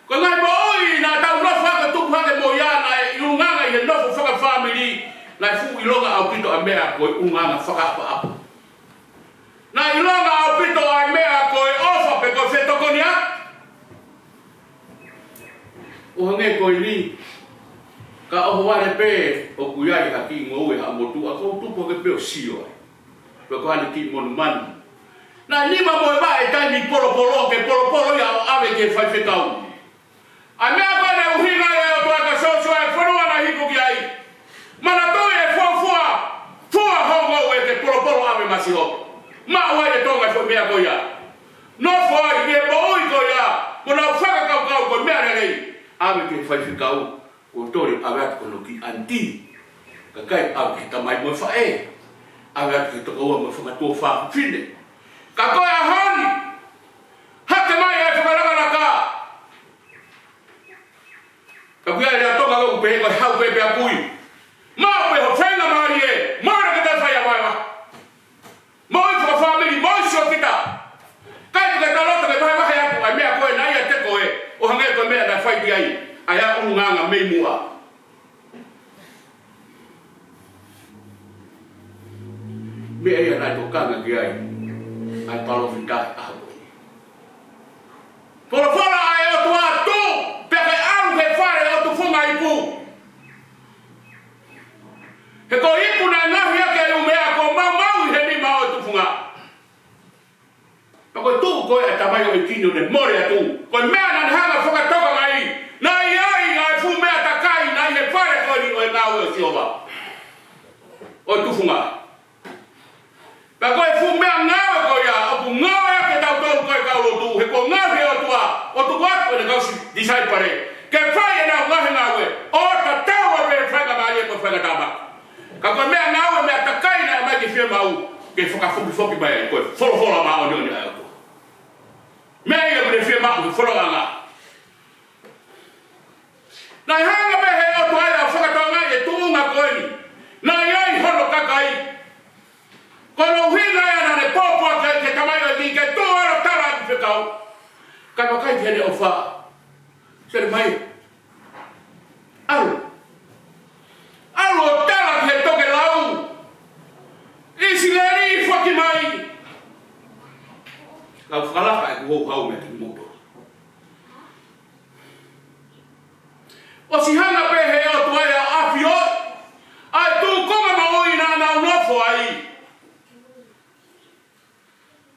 Ko ngai moui na tau nofo haka tupu hake moia na e iunganga i he nofo whakawhami na fu ilonga au pito a mea koe unganga whakaapa. Na ilonga au pito a mea koe ofa pe koe whetokonia. O hange koe ni, ka oho wale pe o kuyai haki ngoue ha motu a kou tupo ke pe o sio ai. Pe ko hane ki monu manu. Na nima moe wa e taimi polo ke polo ia o ave ke whai whetau. A mea koe ne uhinga e o toa ka sosua e whanua na hipo ki ai. Mana toi e fua hongo e te polo ave masiho. Ma wai e tonga fo mea koia. No foi e moi koia. Mona whaka kau ko mea rei. Ave ke whai whikau ko tori ave atu kono ki anti. Ka kai ave ke tamai mo whae. Ave atu ke toko ua mo whakatua wha whine. Ka koe a honi. Hake mai e whakaraka. Ka kuia rea tonga lau pehe koe hau pepe a pui. Mau pe ho whenga maari e, maara ke tai whai a waiwa. Moi whaka whamiri, moi sio kita. Kai tuke talota ke whai wahe aku, ai mea koe na ia te koe, o hange koe mea na whai ki ai, ai a ununganga mei mua. Mea ia nai to kanga ki ai, ai palo whitahi aha koe. Polo whara ai o tu atu, peke aru ke whare o tu whunga i pu. He ko ipu na ngahi ake i umea ko mau i he ni mao e tufunga. Pa koe tuku koe e tamai o i kino ne more atu. Koe mea na hanga whakatoka ngai. Na i ai ngai fu mea takai na i he whare koe ni o e ngau e siova. O i tufunga. Pa koe fu mea ngau e koe ia. Opu ngau e ake tau tolu koe kaulo tu. He ko ngahi o tua. O tu watu e ne kausi disai pare. Ke whai e nau ngahi ngau e. O ta tau e pe whainga maari e koe whainga tama. Ka koe mea ngau e mea takai na e mai ke whia mau. Ke whakafoki mai e koe wholohola maa o ni ai ato. Mea ia mene whia mau ke wholonganga. Na hanga be he o toai a whakatonga e tuunga koeni. Na iai hono kakai. Kono hina ia na ne pōpua ke tamai o ki ke tūara tara ki whikau. Kai wakai tēne o wha. Sere mai. Aru. Aru o tara ki he toke lau. Isi leri I whaki mai. Kau whakalaka e kuhou hau me ki moto. O si hanga pe he o tuai a awhi o. Ai tū konga ma oi nā nau nofo ai.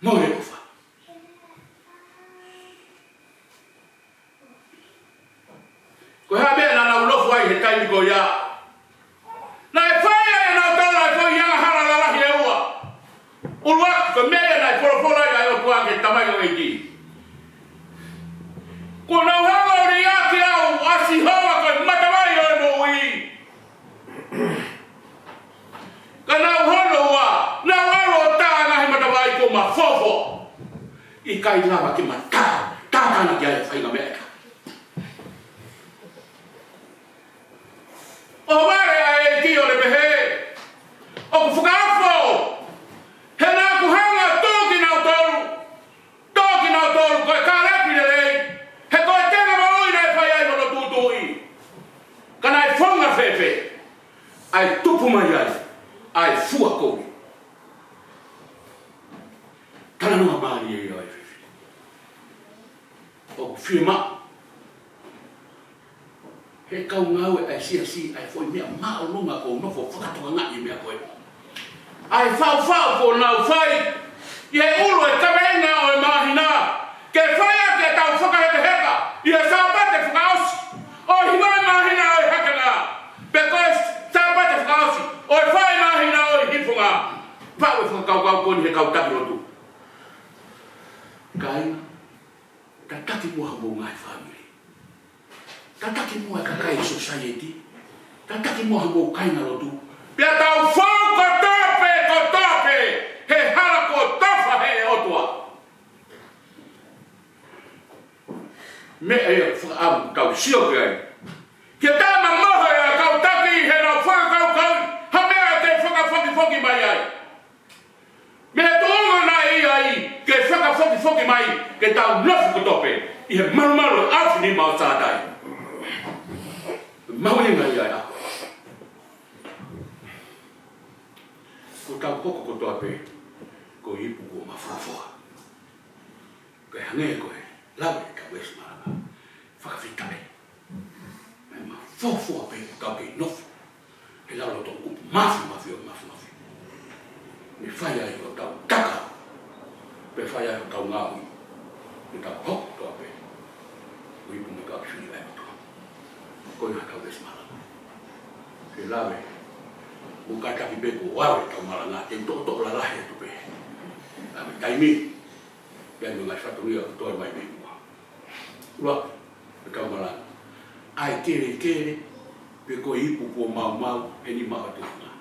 Moe o wha. Ko hea mea nā nau nofo ai he taimi ko ia. Nā e whaia e nau tala e whai ianga hara lalahi e ua. Uruaki ko mea nā e whorofora i ai o kua ke tamai o eiki. Ko nau hanga o ni ake au asi hoa ko matawai o e mo ui. Ka nau hono ua, nau aro o tā ngahi matawai ko ma fofo. I kai lawa ki ma tā, tātana ki ai whainga mea. O ware a e ki o le pehe. O ku whakaafo. He nā ku hanga tōki nau tōru. Tōki nau tōru koe kā repi le lei. He koe tenga ma ui nei whai ai mono tūtui. Ka nai whonga whewhe. Ai tupu mai ai. Ai fua koui. Tana nunga maari e ai whewhe. O ku whima. He kau ngau e ai sia ai foi mea mao lunga ko nofo whakatoa ngai mea koe. Ai whau ko nau whai. Ie ulu e kawenga o e mahina. Ke whaia ke tau whakaheke heka. Ie sāpate whakaosi. O hiwai mahina o e hakanga. Pe koe sāpate whakaosi. O e whai mahina o e hifunga. Pau e whakakau koni he kau taki rotu. Kaina. Ta taki mua mo ngai family. Ta taki mua kakai society. Ta taki mua mo kaina rotu. Pia tau whau ko tope. He hala ko tofa he e otua. Me e whakaamu kau sio ke ai. Kia tāma moho e a kau taki he nau whakakau. Ha mea te whakafoki mai ai. Me he tōnga nā i ai ke whakafoki mai ke tau nofu ko tope. I he maru afu ni mau tātai. Maui ngai ai ako. Ko tau koko ko tope. Ko hipu ko mawhawha. Ko e hange koe. Lawe ka wesi marama. Whakawhitare. Me ma whawhua pe kau ke nofu. He lau loto upu mafu. Me whai ai o tau kakao. Pe whai ai o tau ngāui. Me tau hoko toa pe. Ko hipu me kau whini ai o toa. Ko iha kau wesi marama. He lawe. Buka taki pe ko wawe tau maranga. Te toto la lahe tu pe. Ame taimi. Pia nungai whaturia o toi mai me mua. Ua, pe kau maranga. Ai kere. Pe ko hipu ko mau. E ni mau te hunga.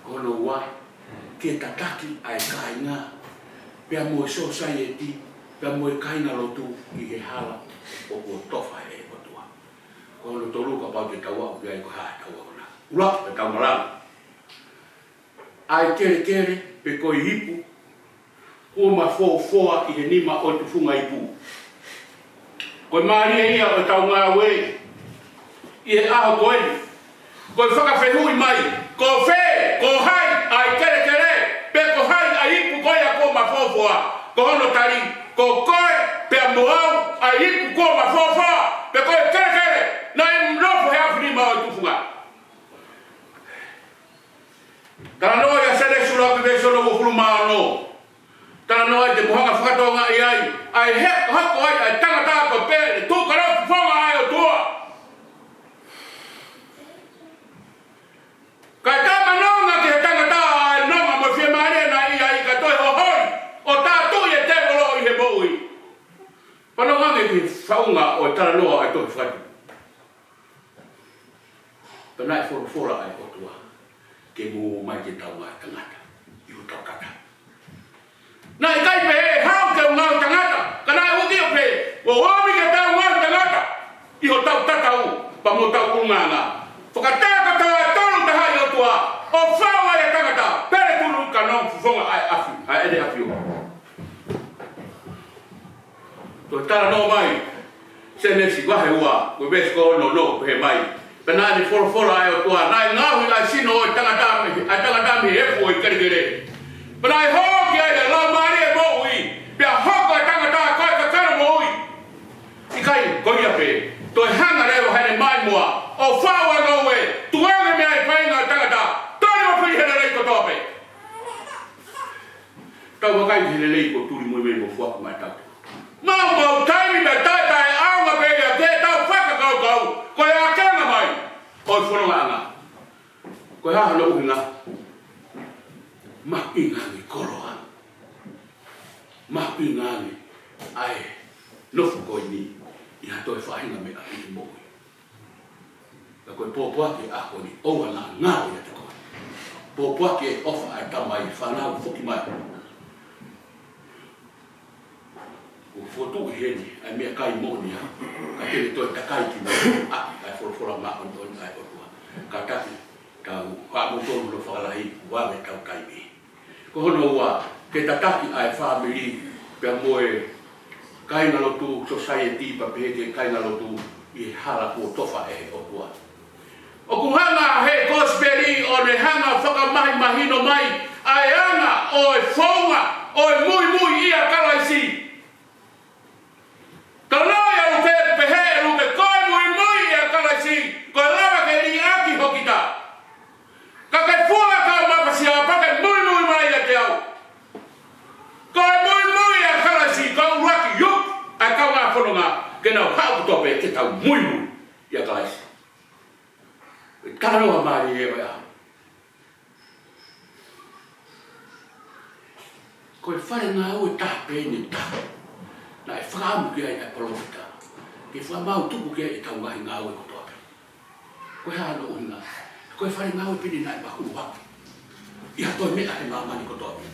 Kono wa. Ke tataki ai kainga. Pia mo society. Pia mo kainga lotu I he hala. O ko tofa e kotua. Kono tolu ka pau te kaua. Pia I ko hae kaua kona. Ua, pe kau maranga. Ai kere. Pe ko hipu. O ma foa I he nima o tu funga I pu. Koe maari ia o tau ngā wei. I he aho koe. Koe whakawhehui mai. Ko whē, ko hai, ai kere. Pe ko hai ai ipu koe a ko ma foa. Ko hono tari. Ko koe, pe a moau, ai ipu ko ma foa. Pe koe kere. Na I mnofo he afu nima o tu funga. Tana noa ia sere sura ki vei sono wukuru maa no. Tana noa te muhanga whakatonga I ai. Ai hako ai tangata ko pere. Tūkarau whonga ai o tua. Kai tāma nonga ki he tangata ai nonga mo whia maare na I ai ka toi hohoi. O tātou I te wolo I he moui. Panongange ki whaunga o tana noa ai toi whatu. Panai whora ai o tua. Ke mo mai ke tau ngai tangata. I ho tau kata. Nai kai pe e hao ke ngau tangata. Ka nai uki o pe. Wa wami ke tau ngai tangata. I ho tau tatau. tau nganga. Whakataka tawa tonu taha i o tua. O whawa e tangata. Pere tunu ka nong fufonga ai afi. Ai ede afi o. Toi tala no mai. Se nesi wahe ua. Koe besko no he mai. Pena ni folo ai o tua. Nai ngahu i sino o tangata mi hefu o i kere. Pena i hoki ai e la mari e mo ui. Pea hoko e tangata koe ka kara mo ui. Ikai koia pe. Toi hanga rewa hene mai mua. O whawa no e. Tuanga mea i whainga tangata. Tore mo pui hene rei ko tope. Tau wakai hene rei ko turi mui mei mo fuaku mai tau. Mau taimi me tai aunga pe ia te tau whaka kau. Koe a kenga mai. Oi whanonga anga. Koe haha no uhinga. Ma ingangi koroa. Ma ingangi. Ai. Nofu koi ni. Iha toi whahinga me a hini moi. Ka koe pōpuake a koni. Oua ngā ngāo ia te koe. Pōpuake e ofa ai tamai. Whanau whuki mai. O fotu heni ai mea kai moni ha ka tele toi takai ki mo ai fora ma on ai o tua ka taki ka ha mo tonu lo fala hi wa me ka kai bi ko hono wa ke tataki ai family pe moe kai na lo tu society pa pe ke kai na lo tu I hala ko tofa e o tua o ku hanga he gospeli o ne hanga whaka mai mahino mai ai anga o fonga o mui ia kalaisi Kalaya uke pehe uke koe mui e kalaisi koe lava ke ni aki hokita. Ka ke fua ka mapasia pa ke mui mai e te au. Koe mui e kalaisi koe uraki yuk ai kau ngā whanonga ke nau hau tope ke tau mui e kalaisi. Kana noa maari e wea. Koe whare ngā ue tape ni tape. Na e whaamu kia e polofita. Ke whaamau tuku kia e tau ngahi ngāwe ko tope. Koe hana o hinga. Koe whare ngāwe pini na e mahuru waki. Iha toi mea he mamani ko tope.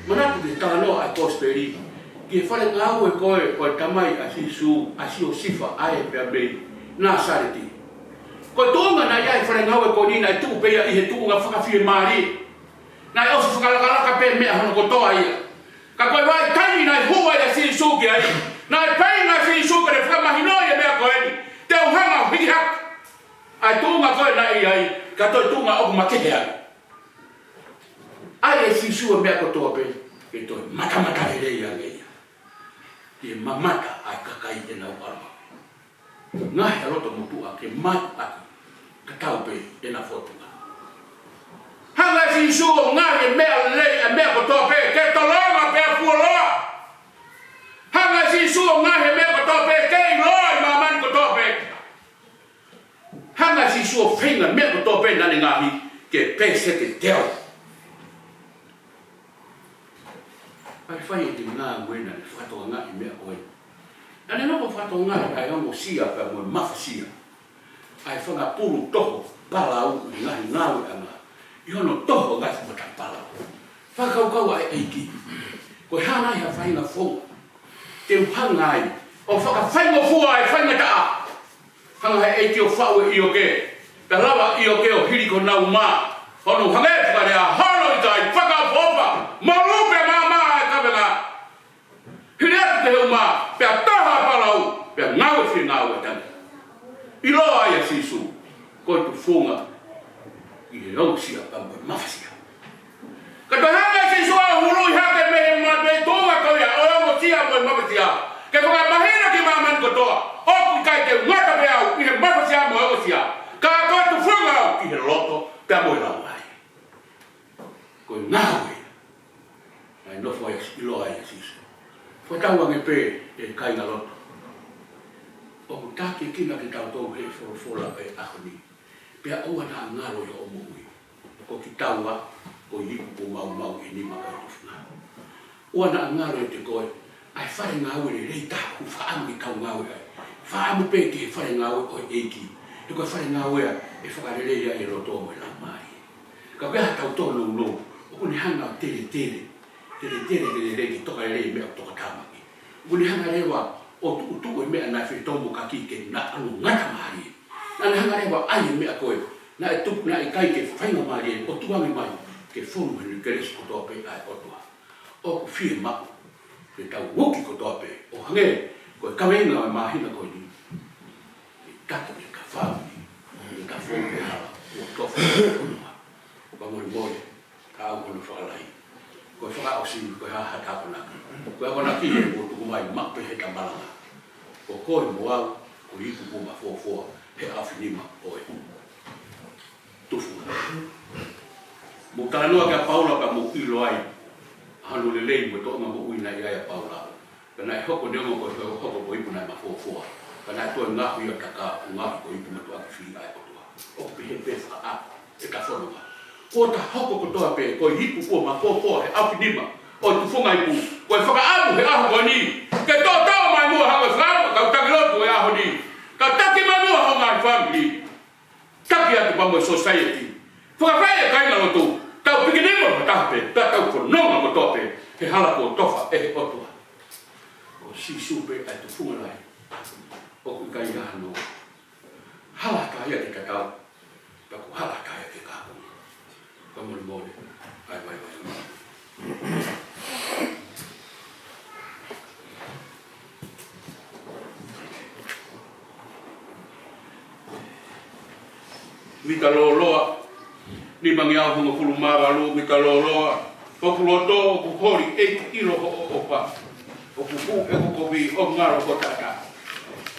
Manatu ke tānoa ai prosperi. Ke whare ngāwe koe tamai asi su, asi o sifa ae pia mei. Nā sareti. Koe tōnga na iai whare ngāwe ko nina e tuku peia I he tuku ngā whakawhie maari. Na e osu whakalakalaka pe mea hana ko toa ia. Ka koe wai tani nai hua ia si suki ai. Nai pei nai si suki re whakamahinoia mea koe ni. Te uhanga hiki hak. Ai tūnga koe nai ai. Ka toi tūnga oku makehe ai. Ai e si sua mea ko toa pe. E toi matamata e rei a ngeia. Ke mamata ai kakai e nau arma. Ngahe aloto mutua ke matu aki. Ka tau pe e na fotunga. Hanga si sua ngahe mea lei a mea ko toa pe. Ke tolonga pe fuoloa. Hanga si sua ngahe mea ko toa pe. Ke iloi mamani ko toa pe. Hanga si sua whinga mea ko toa pe nani ngahi. Ke pe seke teo. Ai whai e te ngā mwena ni whatoa ngahi mea koe. Nani noko whatoa ngahi ai ongo sia pe mwe mawhasia. Ai whanga puru toho pala au I ngahi ngāwe anga. I hono toho ngati mo tampala. Whakaukau ai eiki. Koe hana I ha whainga whonga. Te uhanga ai. O whakawhainga fua ai whainga taa. Hanga hai eiki o whaue I o ke. Ka rawa I o ke o hiriko nau mā. Hono hange whakarea hono I tai whakawhopa. Marupe mama ai kawenga. Hiri atu te heu mā. Pea taha palau. Pea ngawe whia ngawe tanga. I loa ai a sisu. Koe tu whonga. I he rausia pa mwe mawhasia. Ka to hanga si soa hului hake me tōnga koia o ongo tia mwe mawhasia. Ke whaka mahina ki mamani kotoa. Oku kai te ngata pe au I he mawhasia mwe ongo tia. Ka koe tu whunga au I he loto pia mwe rau ai. Koe ngāwe. Ai nofo ai ilo ai sisu. Koe tauange pe e kai ngā loto. Oku tāke kina ki tau tōu he wholofola e ahoni. Pea oa nā ngaro I o mui. Ko ki taua, ko iku po mau I ni maka rufuna. Oa nā ngaro te koe, ai whare ngāwe re rei tāku, whaamu I tau ngāwe ai. Whaamu pe ke whare ngāwe o eiki. Te koe whare ngāwe e whakarerea E roto mo nā mai. Ka wea tau tōnu no, o kone hanga tere. Tere rei ki toka rei mea toka tāmaki. O kone hanga rewa, o tu mea nai whi tomo ka ki ke nā anu ngata maari. na hanga e wa ai me a koe na e tupu na e kai ke whainga mai e o tuangi mai ke whonu henu ke resi kotoa pe ai otua o ku whie mako ke tau woki kotoa pe o hange koe kawenga o mahina koe ni e kato e ka whauni e ka whonu ke hala o tofu unua o ka mori mori ka au kono whakalai koe whaka o sini koe haha tapana koe akona ki e o tuku mai mape he ka malanga o koe moau ko iku puma fōfōa he awhinima oe. Tufu. Mo tānoa kia Paula ka mo ilo ai. Hanu le lei mo toa mo uina i aia Paula. Kana e hoko neongo ko hoko ko ipu nai ma fōfōa. Kana e toa ngahu i a taka ngahu ko ipu na toa ki whina ai kotua. O pehe pefa a e ka whanua. Ko ta hoko ko toa pe ko ipu pua ma fōfōa he awhinima. O tufunga ipu. Ko e whakaamu he aho ko ni. Ke toa toa mai mua hawa whanau ka utakilotu e aho ni. Ka taki manua ho ngai family. Taki atu pa mo society. Whakawhai e kainga lotu. Tau pikinima ma tahape. Tau whanonga mo tope. He hala ko tofa e he otua. O sisu pe ai tu funga lai. O ku kai hano. Hala kaya te kakao. Taku hala kaya te kakao. Kamori mori. Ai vai vai. Mita loloa, ni mangi au hunga kulu maralu, mita loloa, ko kuloto, ko kori, e ilo ho opa, o kuku, e kukobi, o ngaro ko tata.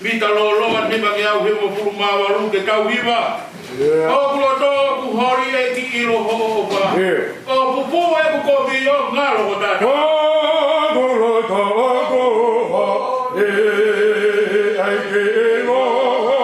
Mita loloa, ni mangi au hunga kulu maralu, ke kau hiva, o kuloto, ko kori, e ilo ho opa, o kuku, e kukobi, o ngaro ko tata. O kuloto, ko e ai ke ilo opa.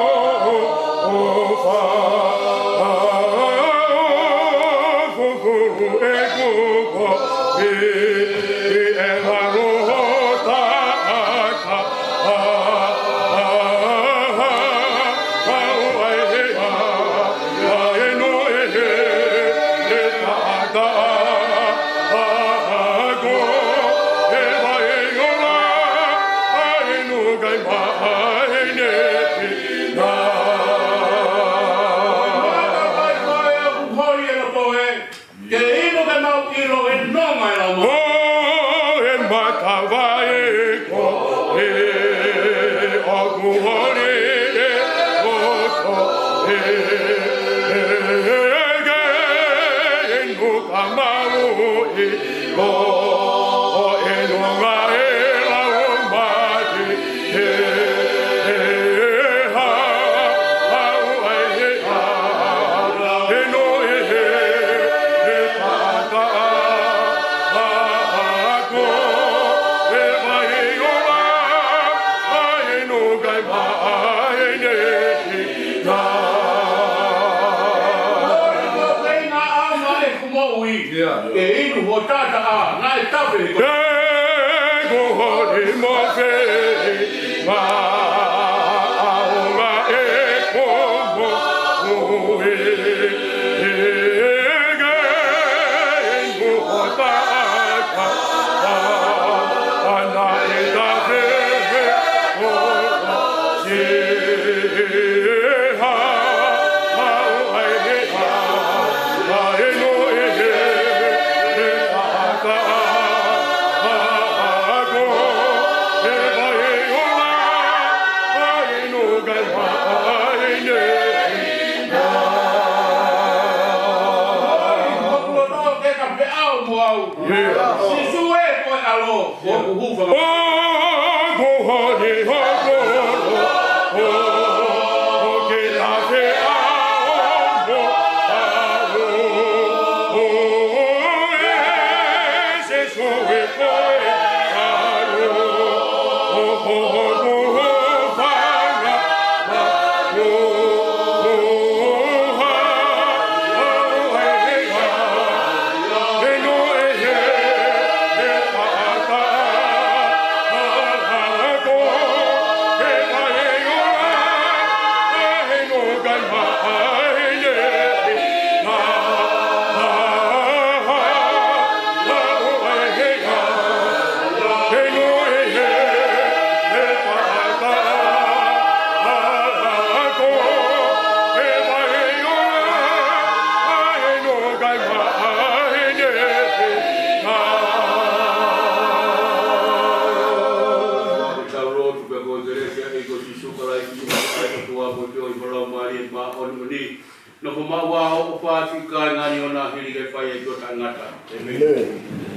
no ko maua o whaasi kai ngani o nā hiri kei whai e kio ta ngata. E me,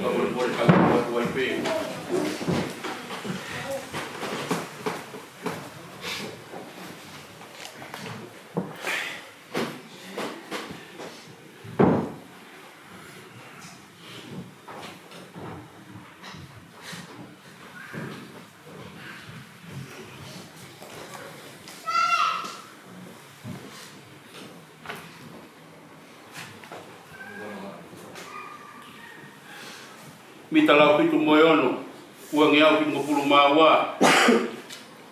ka kore kore ka kua kua i pē. Mi talau fitu moe ono, ua ngeau fitu ngopulu maua.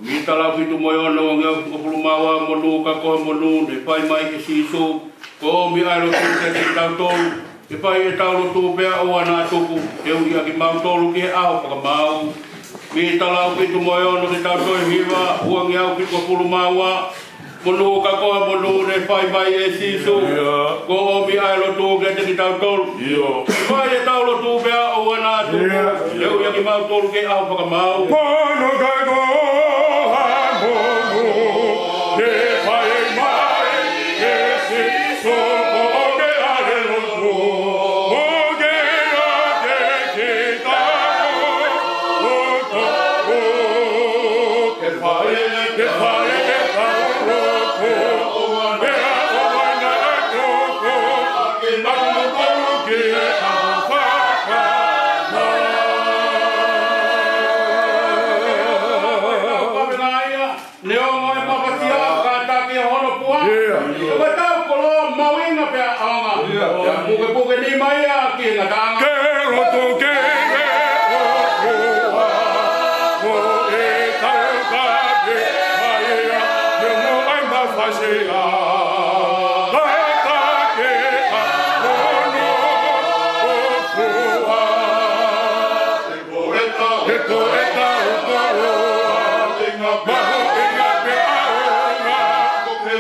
Mi talau fitu moe ono, ua ngeau fitu ngopulu maua, monu kakoha monu, ne pai mai ke sisu, ko mi ailo tu te tau tolu, e pai e taulo tu pea o ana tuku, e uri aki mau tolu ki au paka mau. Mi talau fitu moe ono, ke tau toi hiwa, ua ngeau fitu ngopulu maua, monu kakoha monu, ne pai mai e sisu, ko mi ailo tu te tau tolu. Pai e taulo tu pea o ana tuku, e uri aki mau tolu ki au paka mau. Pono kakoha monu, ne pai mai e sisu, ko me ailo tu, o ke ate ki tau, o tau, ke pai e tau roku, me a o ana tuku, aku tau ki au whaka. Leo moe papatia ka taki hono pua. Ko tau kolo mawinga pe anga. Ya puke puke ni mai a ki nga tanga. Ke roto ke e o kua, o e tau ka ke haia, me mo ai ma whasea. Ka ke a hono o kua. He poeta o kua, maho inga pe aonga,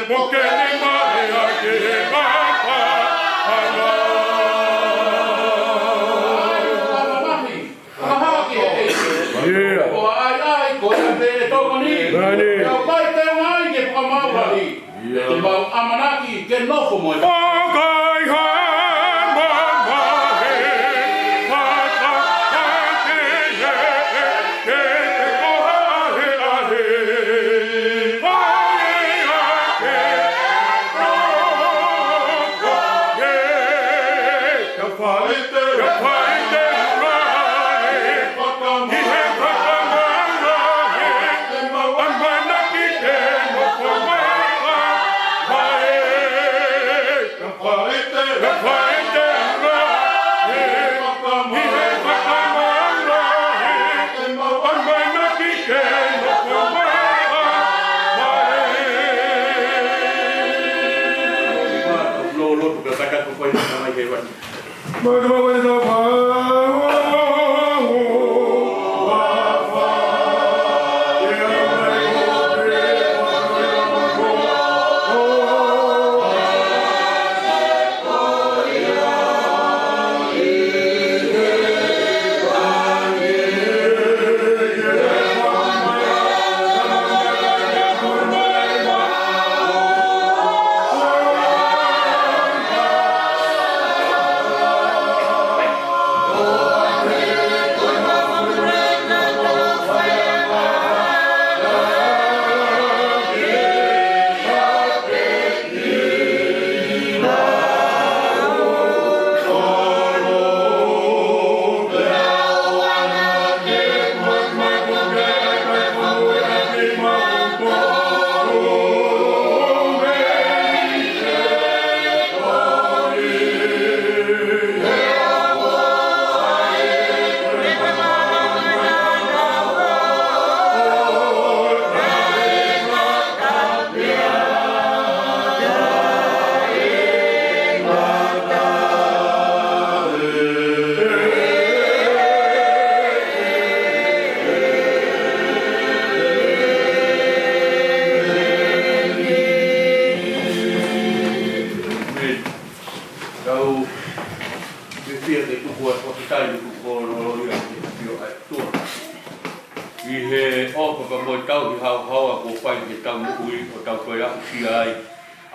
mo ke ni mai a ke mapa ana. Ko ai ai ko te toko ni. Ko kai te ngai ke pamauri. Te mau amanaki ke nofo mo.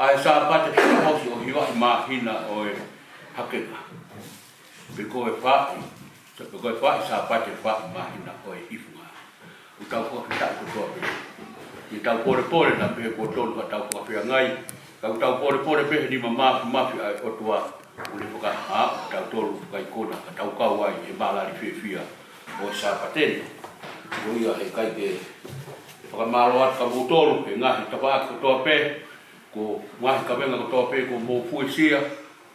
ai sa pate ki hosi o hiwa I mahina o e hakeka. Pe koe wha'i, sa pe koe wha'i sa pate wha'i mahina o e hifunga. U tau kua whita ko toa pe. I tau pore pore na pe ko tolu ka tau kua whia ngai. Ka tau pore pore pe ni mafi ai o tua. Ule whaka haa, tau tolu kai kona ka tau kau ai e malari whia o sa patene. O ia he kai ke whakamaro atu ka mutolu ke ngahi tawaki ko toa pe. Ko ngahi ka venga ko toa pe ko mō fuisia.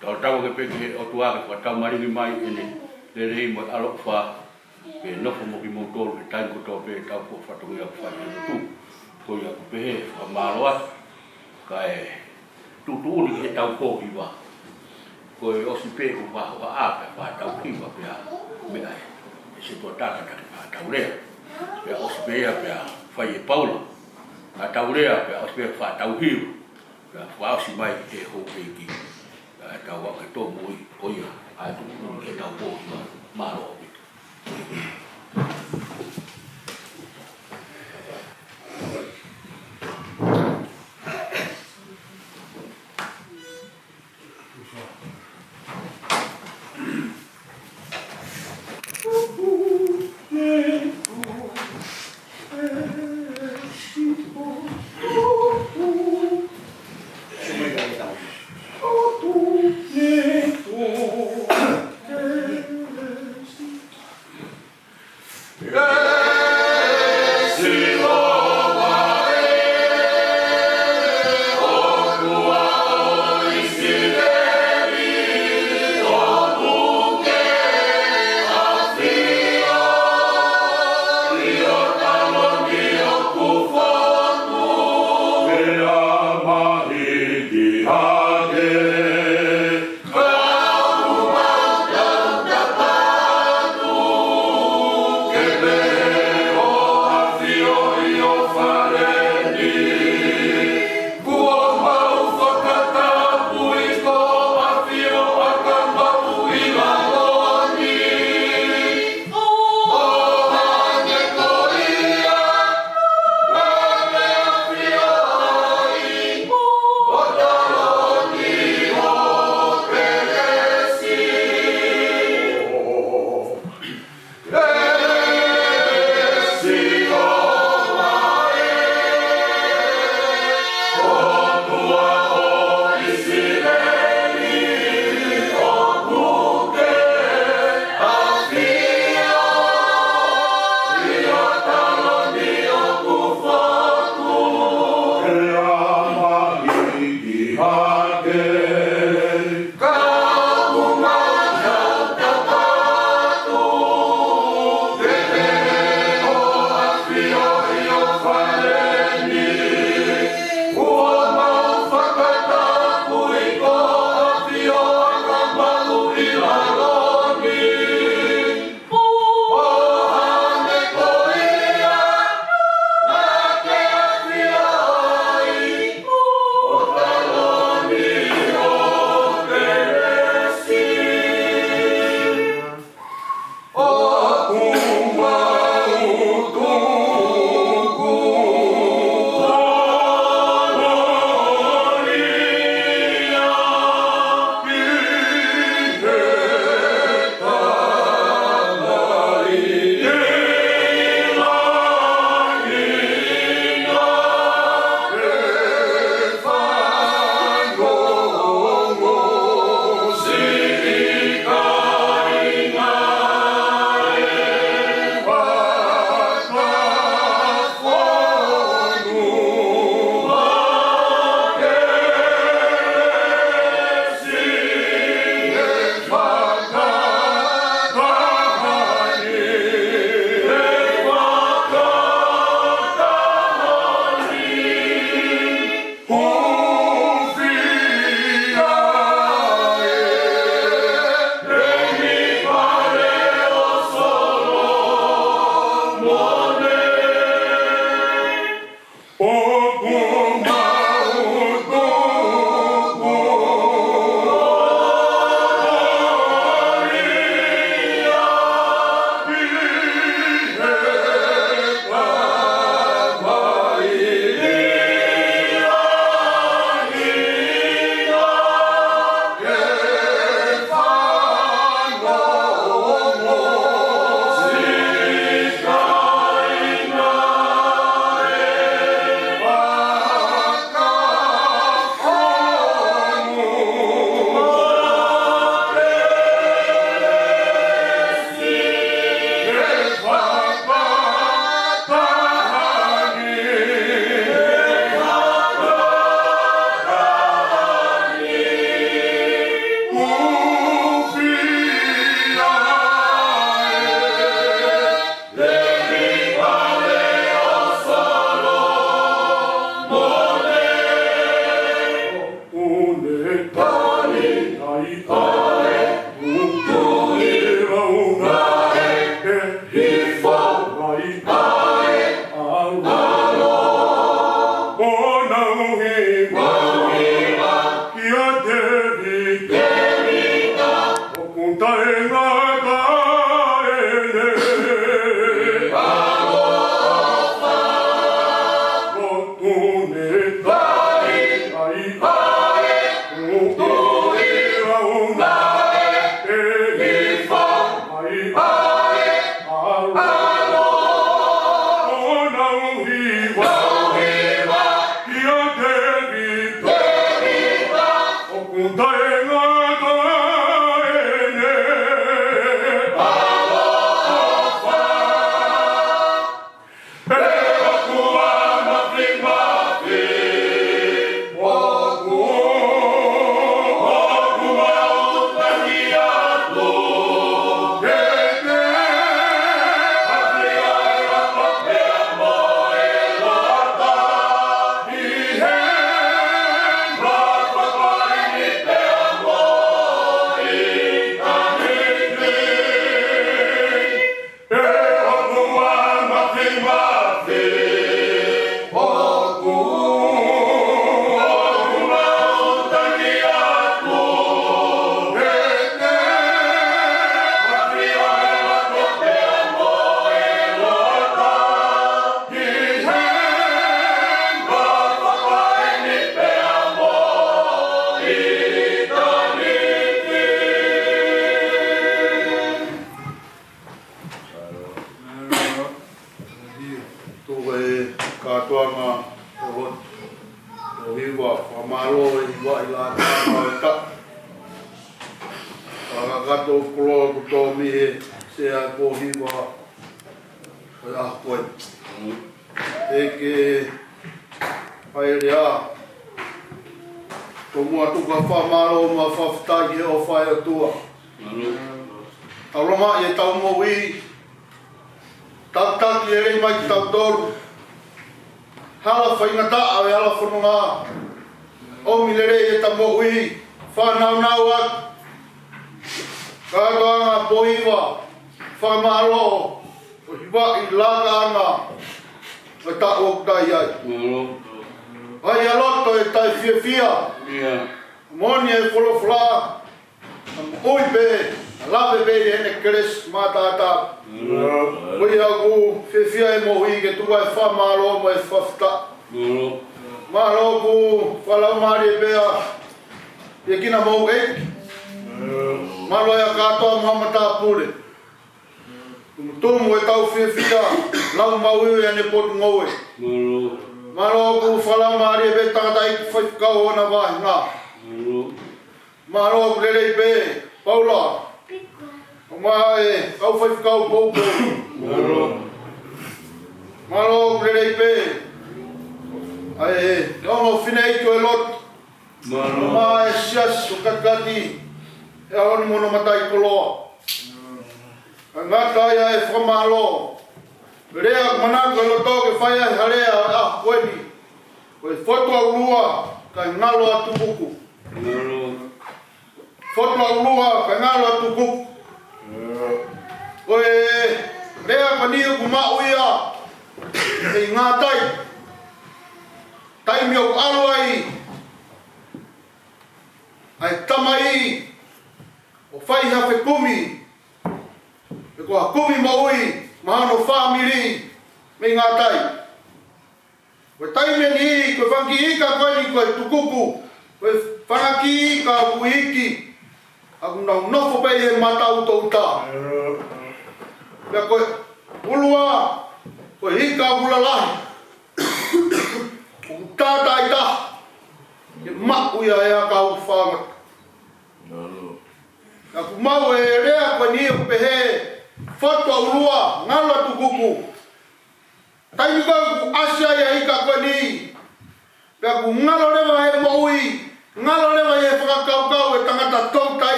Tau tau ke pe ke o tuaka ko tau maringi mai ene. Le rei mo alo wha. Ke nofo mo ki mutolu ke taim ko toa pe tau ko whatongi aku whatongi tu. Ko ia ko pehe whakamaro atu. Ka e tutu uni he tau kōki wa. Ko e osi pe ko wha ape wha tau kiwa pia mea e. E se tua taka taki wha tau rea. Pea osi pea pea whai e paula. A tau rea pea osi pea wha tau hiu. Pea wha osi mai e hou peiki. Pea tau wau ke tō mui o ia. Ai tu unu ke tau kōki wa maro o pita.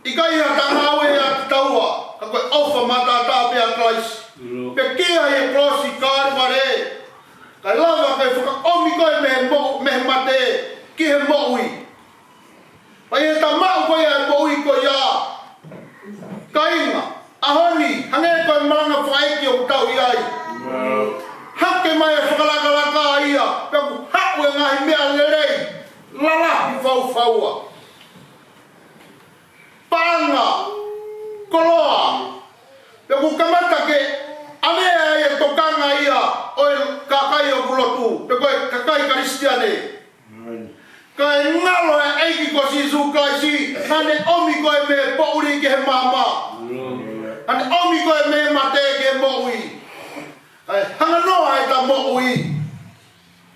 Ika ia tangawe ia taua. Ka koe ofa matata pia Christ. Pe kia ia klosi kāre. Ka lava kai whaka omi koe me mate ki he mo'ui. Pai e ta mau koe e mo'ui koe ia. Ka inga, ahoni, hange koe maranga whaeki o tau iai. Hake mai e whakalaka ia, pe ku haku e ngahi mea lerei. Lalahi whau. Panga, koloa, pe ku kamata ke amea e tokanga ia o e kakai o kulotu, pe koe kakai karistiane. Kai ngalo e eiki ko si sukaisi, hane omi koe me pouri ke he mama. Hane omi koe me mate ke moui. Hanga noa e ta moui.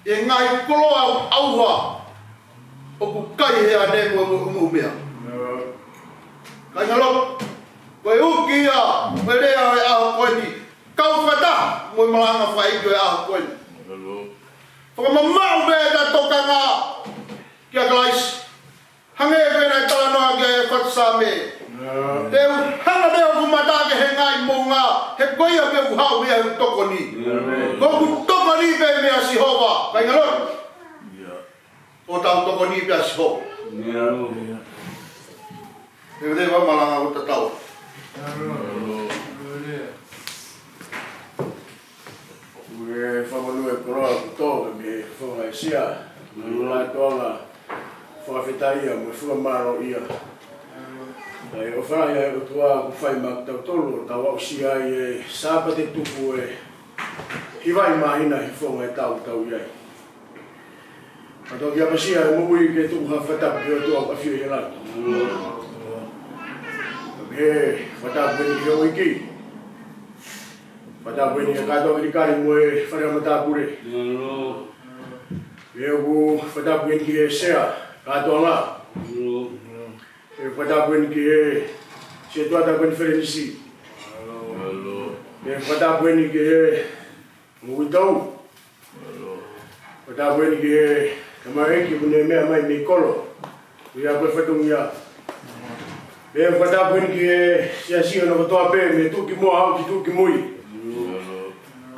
E ngai koloa auha. O ku kai he ane koe umumea. Kai ngalo, koe uki ia, koe rea e aho koe ni. Kau whata, moe malanga whai koe aho koe ni. Whakamamau bea ta tokanga. Kia Christ, hange e wena e talanoa kia e whatsame. Te hanga mea ku matake he ngai monga, he koia mea ku hau mea ku tokoni. Ko ku tokoni pe mea Sihova, kai ngalon? O tau tokoni pe Sihova. E wete wa malanga ku tatau. Ue whamanu e koroa ku tōga me whangaisia. Nula tola whawhetaia mo whamaro ia. Ai o whaia o tua ku whai mak tau tolu o tau au si ai e sāpate tupu e hiwai mahina hi whonga e tau iai. Kato ki apasia e mui ke tuku hawhatapu ki o tua au awhio i lai. He whatapu e ni heo iki. Whatapu e ni e kato ki kari mo e whare amatapu re. Eu vou fazer bem que é ser, cada lá. Eu vou fazer bem que é, se tu ada bem diferente. Eu vou fazer bem que é, muito. Vou fazer bem que é, camarada que o nome é mais Nicolo. Eu já vou fazer já. Eu vou fazer bem que é, se assim eu não vou toar bem, me tu que morre, tu que morre.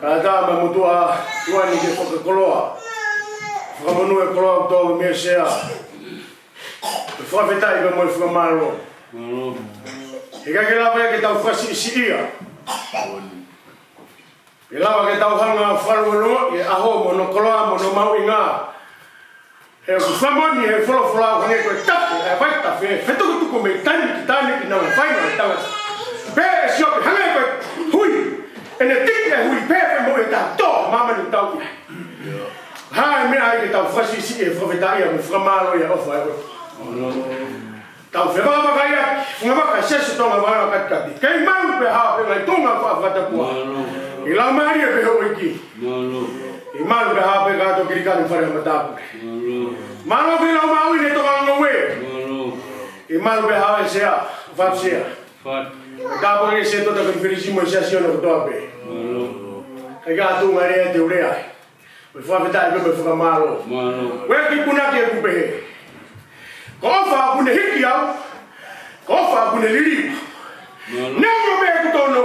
Cada uma mutua, tu ani que foca coloa. Whamanu e koroa tō mea sea. E whawhetai ka moi whamaro. E ka ke lawa e ke tau whasi isi ia. E lawa ke tau hanga wharuano e aho mono koroa mono mau i ngā. E ku whamoni e wholofula au hange koe tapu e waita whetukutuku me tani ki nau e whainga e tangata. Pē e siope hange koe hui. E ne tiki e hui pē mo e tau tō mamani tau ia. Hai mea ai ke tau whasi si e whawhetai me whamaro i a ofa e koe. Tau whewamaka ia, whamaka sesu tonga wāna katikati. Kei maru pe haa pe ngai tonga whawhatapua. I lau maari e pe ho iki. I maru pe haa pe kato kirikani whare matapu. Maro pe lau mau i ne toka ngowe. I maru pe haa e sea, whapsea. Kāpore e se tota kani whirisimo i sea siona kutoa pe. Kei kātu ngare e te urea. Me whawhetai me whakamaro. Wea ki punaki e kupehe. Ko ofa apune hiki au. Ko ofa apune liriu. Nengo me e kutono.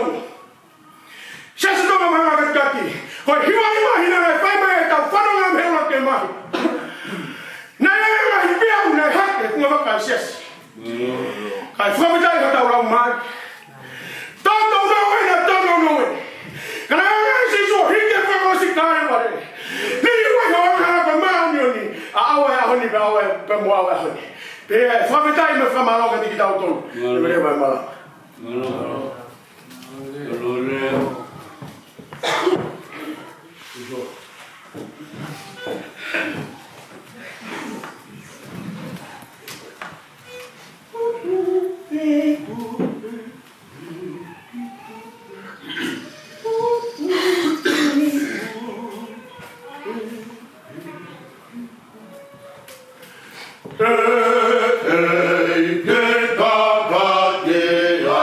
Sesa tonga mahanga katikati. Hoi hiwa hina nai whaima e tau whanonga mheuna ke mahi. Nai e mahi piau nai hake kunga waka sesi. Kai whawhetai ka tau rau mahi. Toto noe na tono noe. Kana e se so hike whakosi kare ware. Nini waka waka ka maanioni. A awa e ahoni pe awa e pe mua awa e ahoni. Pe e whawhetai me whamaloka tiki tau tonu. E mere mai mala. Hey, get up, get up.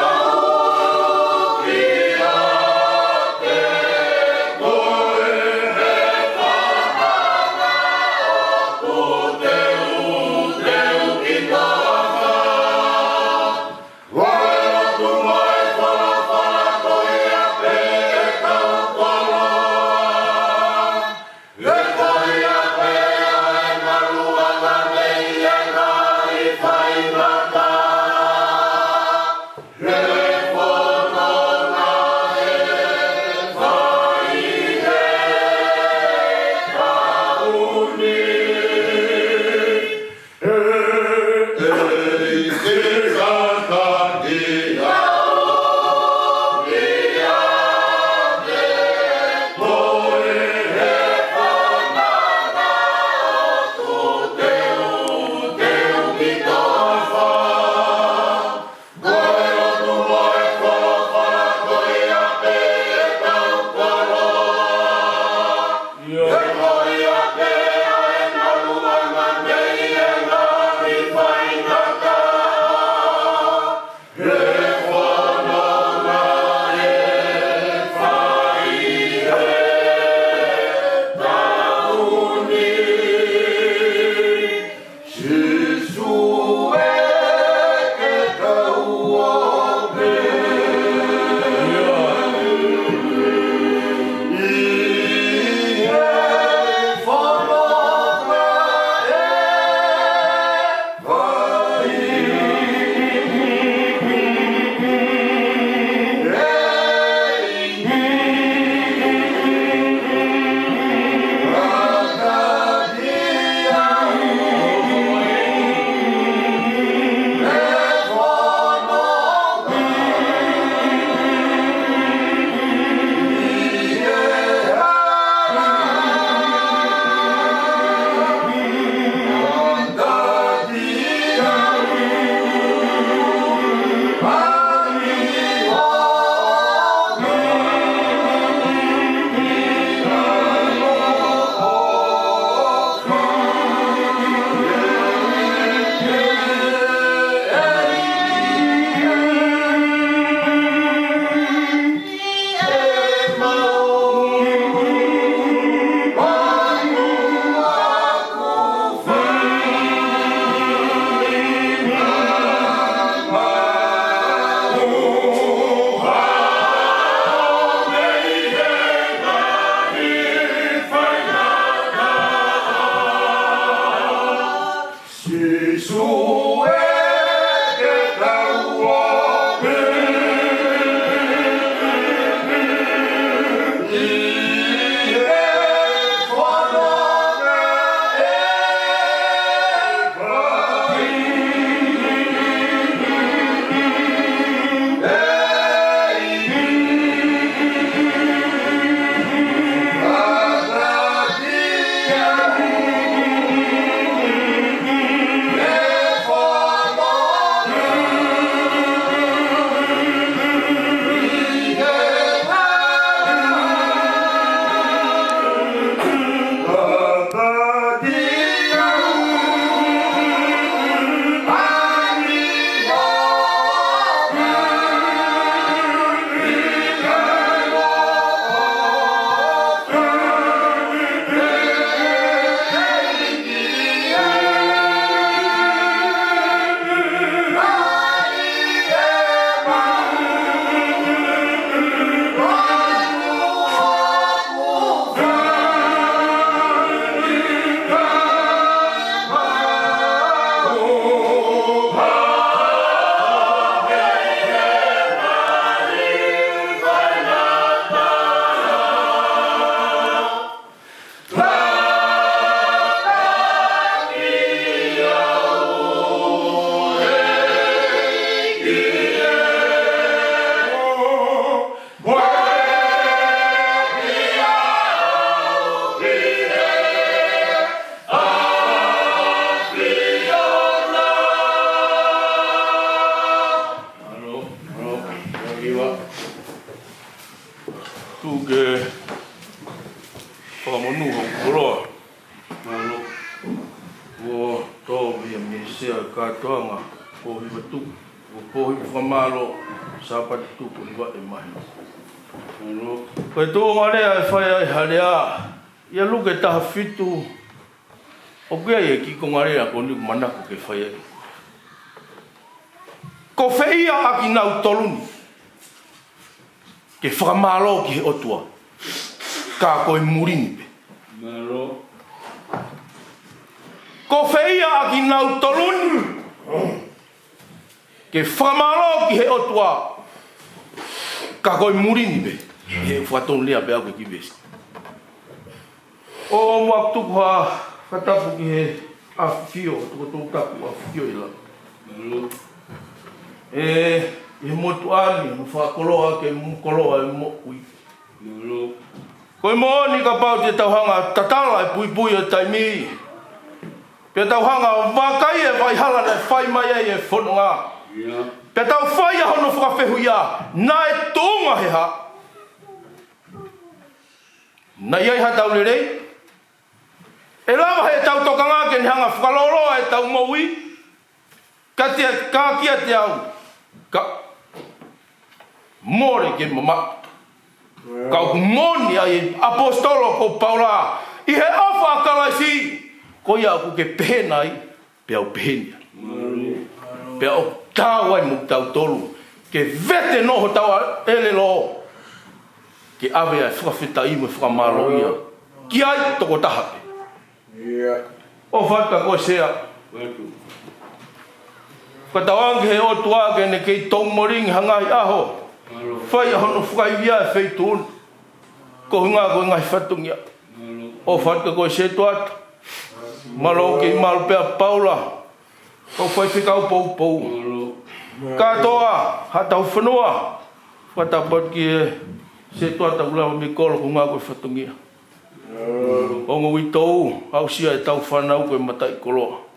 ke whamonu hau koroa. Malo. Wo tō via me sea katoanga ko hiwa tuku. Wo pohi whamalo sāpati tuku hiwa e mahi. Malo. Koe tō ngarea e whai ai harea. Ia luke taha fitu. O kia e ki ko ngarea ko niku manako ke whai ai. Ko whia aki nau toluni. Ke whakamalo ki he otua. Ka koe murini pe. Malo. Ko whia aki nau toluni. Ke whakamalo ki he otua. Ka koe murini pe. He whatonu lea pe au ke ki besi. O mua tuku ha katapu ki he awhio. Tuko tō tapu awhio i la. Malo. E motu ani, mo whakoloa ke mukoloa e mo ui. Malo. Koe mooni ka pau te tauhanga tatala e pui pui o taimi. Pea tauhanga wakai e vai hala ne whai mai e whanonga. Ia. Pea tau whai a hono whakawhehu ia, nā e tōnga he ha. Nā iai ha tau le rei. E lawa he tau tokanga ke ni hanga whakaloloa e tau maui. Ka kia te au. Ka more ke mama. Ka moni ai apostolo ko Paula. I he awha kalaisi. Ko ia ku ke pehenai. Pea o pehenia. Pea o tāwai mu tau tolu. Ke vete noho tau elelo. Ke awe ai whakawhita i me whakamalo ia. Ki ai toko taha. O whaka ko sea. Watu. Katawangi he o tua ke ne kei tōmoring hangai aho. Malo. Whai ahono whakaiwia e wheitun. Ko hunga ko ngai whatungia. Malo. O whatka ko se tuat. Malo ke malu pea Paula. Ko whai whikau pou pou. Malo. Katoa, hatau whanua. Whatapot ki e se tuata ulawa me kolo ko ngā koe whatungia. O ngui tau, au sia e tau whanau koe matai koloa.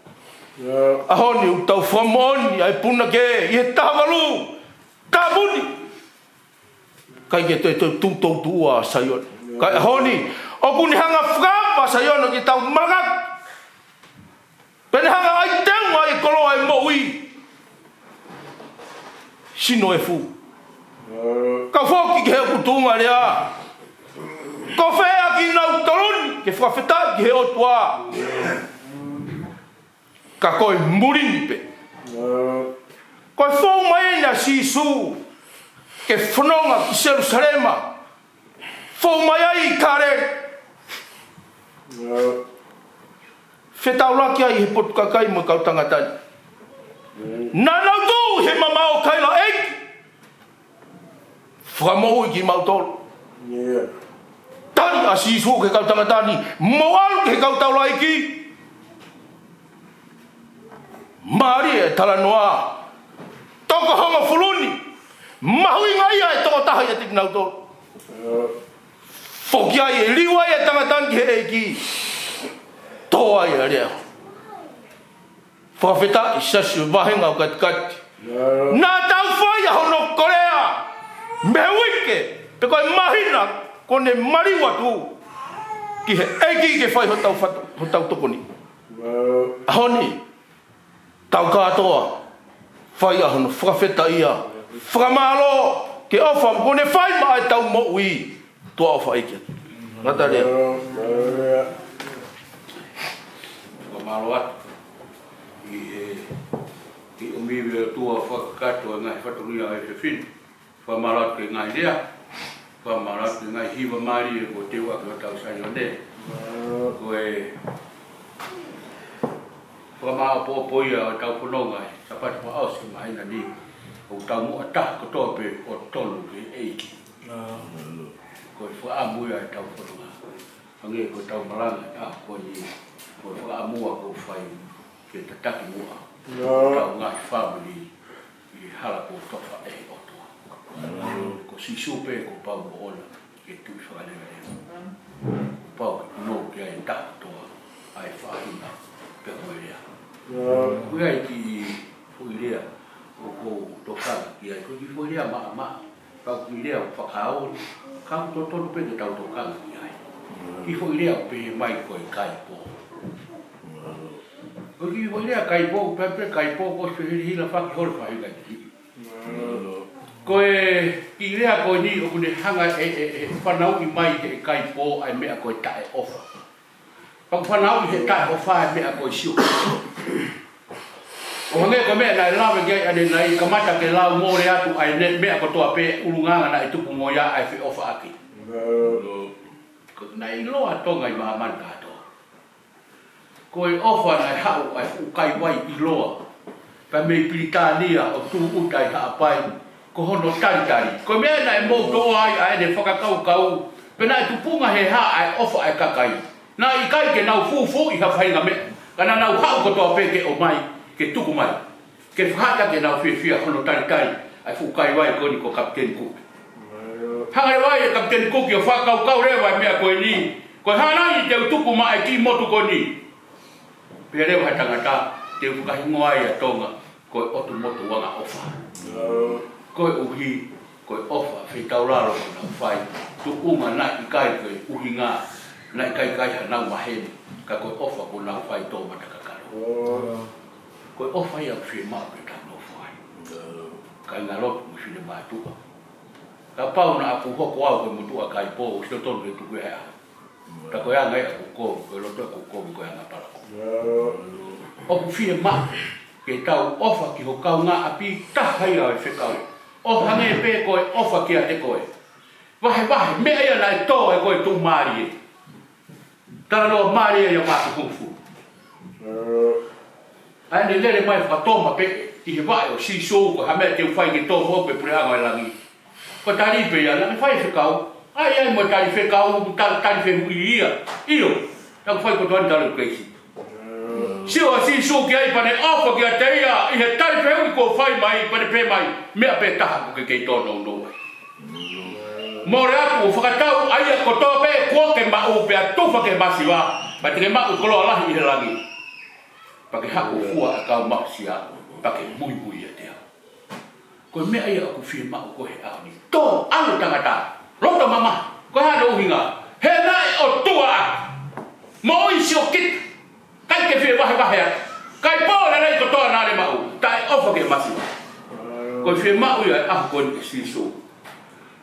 Ahoni u tau whamoni ai puna ke i he tahavalu ka muni kai ke te tūtou tua sayon kai ahoni o kuni hanga whakapa sayon ki tau magak pene hanga ai teunga i koloa e moui sino e fu ka whoki ke he kutunga rea ko whea ki nau toruni ke whawhetai ki he otua ka koe murini pe. Koe whau mai na sisu ke whanonga ki Jerusalema. Whau mai ai kare. Whetau laki ai he potu kakai mo kau tangatani. Nanau tu he mamao kaila eiki. Whamau ki mau tolu. Tani a sisu ke kau tangatani. Moalu ke kau taula eiki. Mari e tala noa. Toko honga fuluni. Mahui ngai ai toko taha ia tik nau tō. Foki ai e liwa e tangatangi he eki. Tō ai e rea. Whawheta i sasi wahenga o katikati. Nā tau whai a hono Korea. Me wike. Pe koe mahina kone mariwatu. Ki he eki ke whai ho tau tokoni. Ahoni. Tau katoa, whai ahono, whakawheta ia, whakamalo, ke ofa, kone whai mai tau mo ui, tua ofa ekia. Ngata rea. Whakamalo atu. I umiwi o tua whakakatua ngai whaturia e te whinu. Whakamalo atu ke ngai rea. Whakamalo atu ke ngai hiwa mari e ko te waki o tau sai o ne. Koe Whamao pōpoia o tau whanonga e sapati pa aus ki maina ni o tau mua taha katoa pe o tolu ke eiki. Koe whaamuia e tau whanonga. Hange ko tau maranga e koe ni koe whaamua ko whai ke tataki mua. Tau ngai whamini i hala ko tofa e o toa. Ko sisu pe ko pau mo ona ke tui whakanega e. Pau ke kuno ke ai taha toa ai whaahina pe koe rea. Kui ai ki whuirea o ko tokanga ki ai. Kui whuirea maa maa. Kau kui rea o whakaori. Kau tonu pe ke tau tokang ai. Ki fo ile pe mai ko kai po. Ko ki fo ile kai po pe kai po ko se hila fa ko fa ile. Ko ki ile ko ni ko ne hanga fa nau ki mai ke kai po ai me ko ta ofa. Pa fa nau ki ta ofa me ko siu. O nge ko me na la ge ane nai kamata ke la mo re atu ai ne me ko to ape ulunga na itu mo ya ai fi ofa aki. Ko nai lo ato ngai ma man ka to. Ko e ofa na ha ai u kai wai I lo. Pa me Britania o tu utai ha pai ko hono tari. Ko me na mo to ai de foka kau. Pe na tu punga he ha ai ofa ai kakai. Na I kai ke na fu I ha fai ngame. Kana na ha ko to ape ke o mai. Ke tuku mai. Ke whaka ke nau whiwhia hono tari ai whukai wai koni ko Kapten Cook. Hangai wai e Kapten Cook i o whakau rewa mea koe ni. Koe hanai te tuku mai ki motu ko ni. Pea rewa hai tangata te whukahingoa ai a tonga koe otu motu wanga ofa. Koe uhi, koe ofa whetauraro ko nau whai. Tu unga nai I kai koe uhi ngā. Nai kai hanau maheni. Ka koe ofa ko nau whai tō matakakaro. Koe ofa ia whie maa pe tano whai. Kai ngā lotu musine maa tuka. Ka pau na aku hoko au koe mutua kai pō, sio tonu e tuku hea. Ta koe anga e aku kōmi, koe lotu e aku kōmi koe anga parako. Oku whie maa, ke tau ofa ki ho kau ngā api tahai au e whekau. O hange pe koe ofa ki a te koe. Wahe, mea ia nai tō e koe tū maari e. Tana loa maari e ia mātu kungfu. Ai ni lere mai whakatoma pe I he wae o si sou ko hamea te uwhai ke tō mo pe pureanga e langi. Ko tari pe ia, nani whai whekau. Ai mo tari whekau, tari whehu ia. Io, tau whai ko tuani taru kreisi. Sio a si sou ki ai pane ofa ki a te ia, I he tari whehu ko whai mai, pane pe mai, mea pe taha ko ke kei tōna no wai. Mo re aku whakatau ai a koto pe kua ke mau pe a tuwha ke masiwa, ma te ke mau kolo alahi I he langi. Pake haku fua a kau maksia, pake mui a te au. Koe mea ia aku whie mau ko he au ni. Tō, alu tangata, roto mama, koe hana uhinga, he nai o tua a. Mo isi o kit, kai ke whie wahe a. Kai pōna nei ko toa nare mau, tai ofa ke masiwa. Koe whie mau ia aku koe ni siso.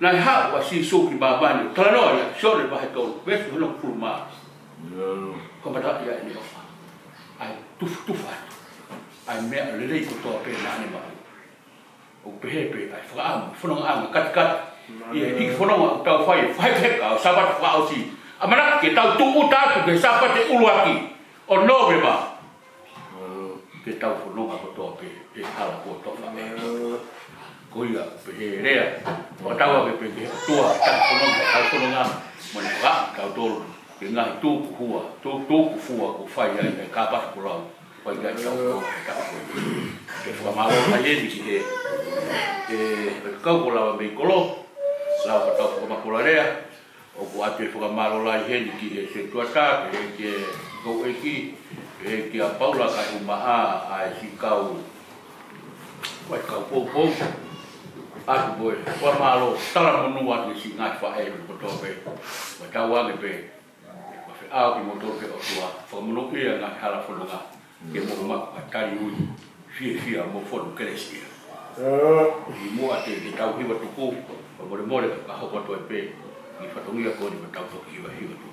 Nai hau a siso ki babani, talanoa ia, sione wahe tōru, wesi hono kuru maa. Ko mata ia ni ofa. Ai tufu atu. Ai mea lelei ko toa pe nane mau. O pehepe ai whakaamu, whanonga anga, kati. Ia hiki whanonga o tau whai peka o sabata whaau si. A manaki ke tau tuku tātu ke sapate uluaki o November. Ke tau whanonga ko toa pe hala ko toa me. Ko ia pehe rea. O tau ape pe ke tua tau whanonga. Mani whaa kau tolu. Ke ngahi tūku hua, tūku fua ko whai ai kai kāpata ko lau. Whai kai tau ko tau ko. Ke whakamaro mai eni ki he. Kau ko lawa mei kolo. Lawa ka tau whakamapura rea. O ko atu e whakamaro lai heni ki he se tuata. Ke he ke kou eki. Ke he ki a paula kai umaa ai si kau. Wai kau pou. Atu boe. Whamaro tala monu atu si ngai whae ko tō pe. Wai tau wange pe. Au ki motor ke o tua, whakamono ia ngā hala whanonga, ke moho mako a tari ui, whia mo whanu keresia. I mua te tau hiwa tuku, more ka hoko atu e pe, I whatongia kōni ma tau toki hiwa tu.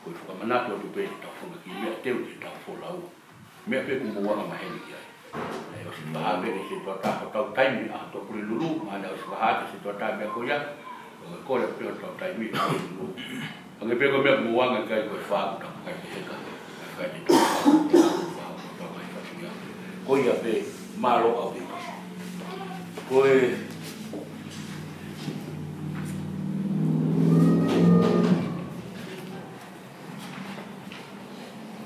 Koi whakamanatu atu pe, tau whanga ki mea teu te tau wholau. Mea pe kumbo wanga maheni ki ai. Nei o si paha mene se tua taha tau taimi a to puri lulu, mahana o si paha se tua taha mea koia, o kore peo tau taimi a lulu. Ang ipego mea kumuwanga kai koe whaaku taku kai te heka. Kai te tō whaaku taku kai whaaku. Koe ia pe mālo au te. Koe...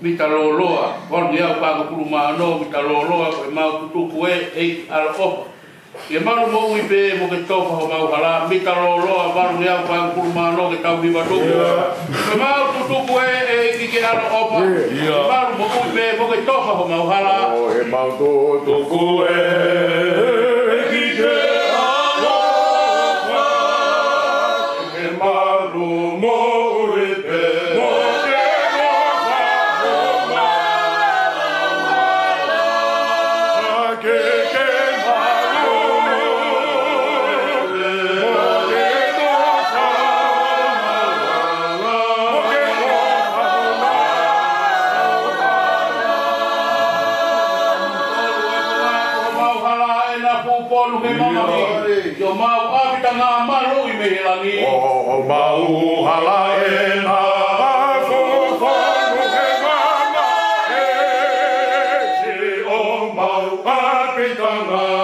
Mita loloa, wanu iau pāku kuru māno, mita loloa, koe mau tutuku e ala opa. Ia maru mo ui pe mo ke tofa ho mau hala, mita loloa, maru iau pāku kuru māno ke tau hiwa tuku. Koe mau tutuku e ki ke ala opa. Ia maru mo ui pe mo ke tofa ho mau hala. E mau tutuku e ki ke ala opa. aku ponu ke mama ki. Yo mau apita ngā maru I me helangi. O mau hala e na fofonu he mama e si o mau apita ngā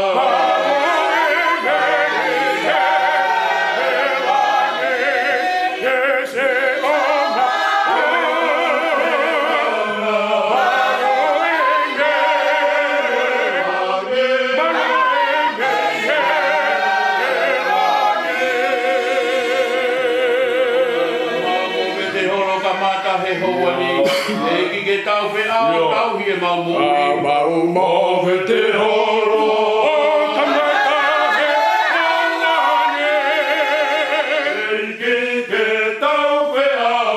tau fe au tau hi mau mo mau mo ve te horo o kamata he alane ke tau fe au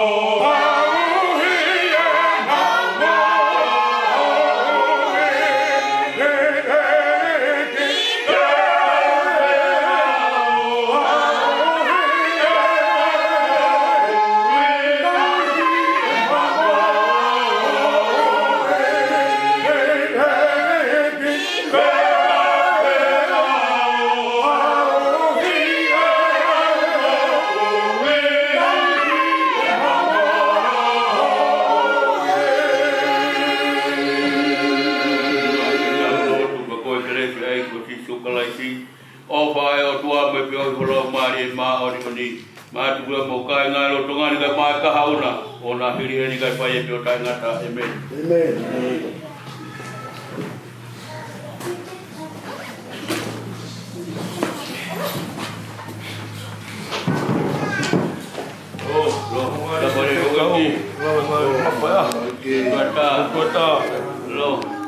au hi e mau o vai o tua me pio holo mari ma o ni mani ma tu ko mo kai nga lo tonga ni ka ma ka hauna ona hiri ni ka pai pio tai ngata amen Amen. lo ta bore o ni lo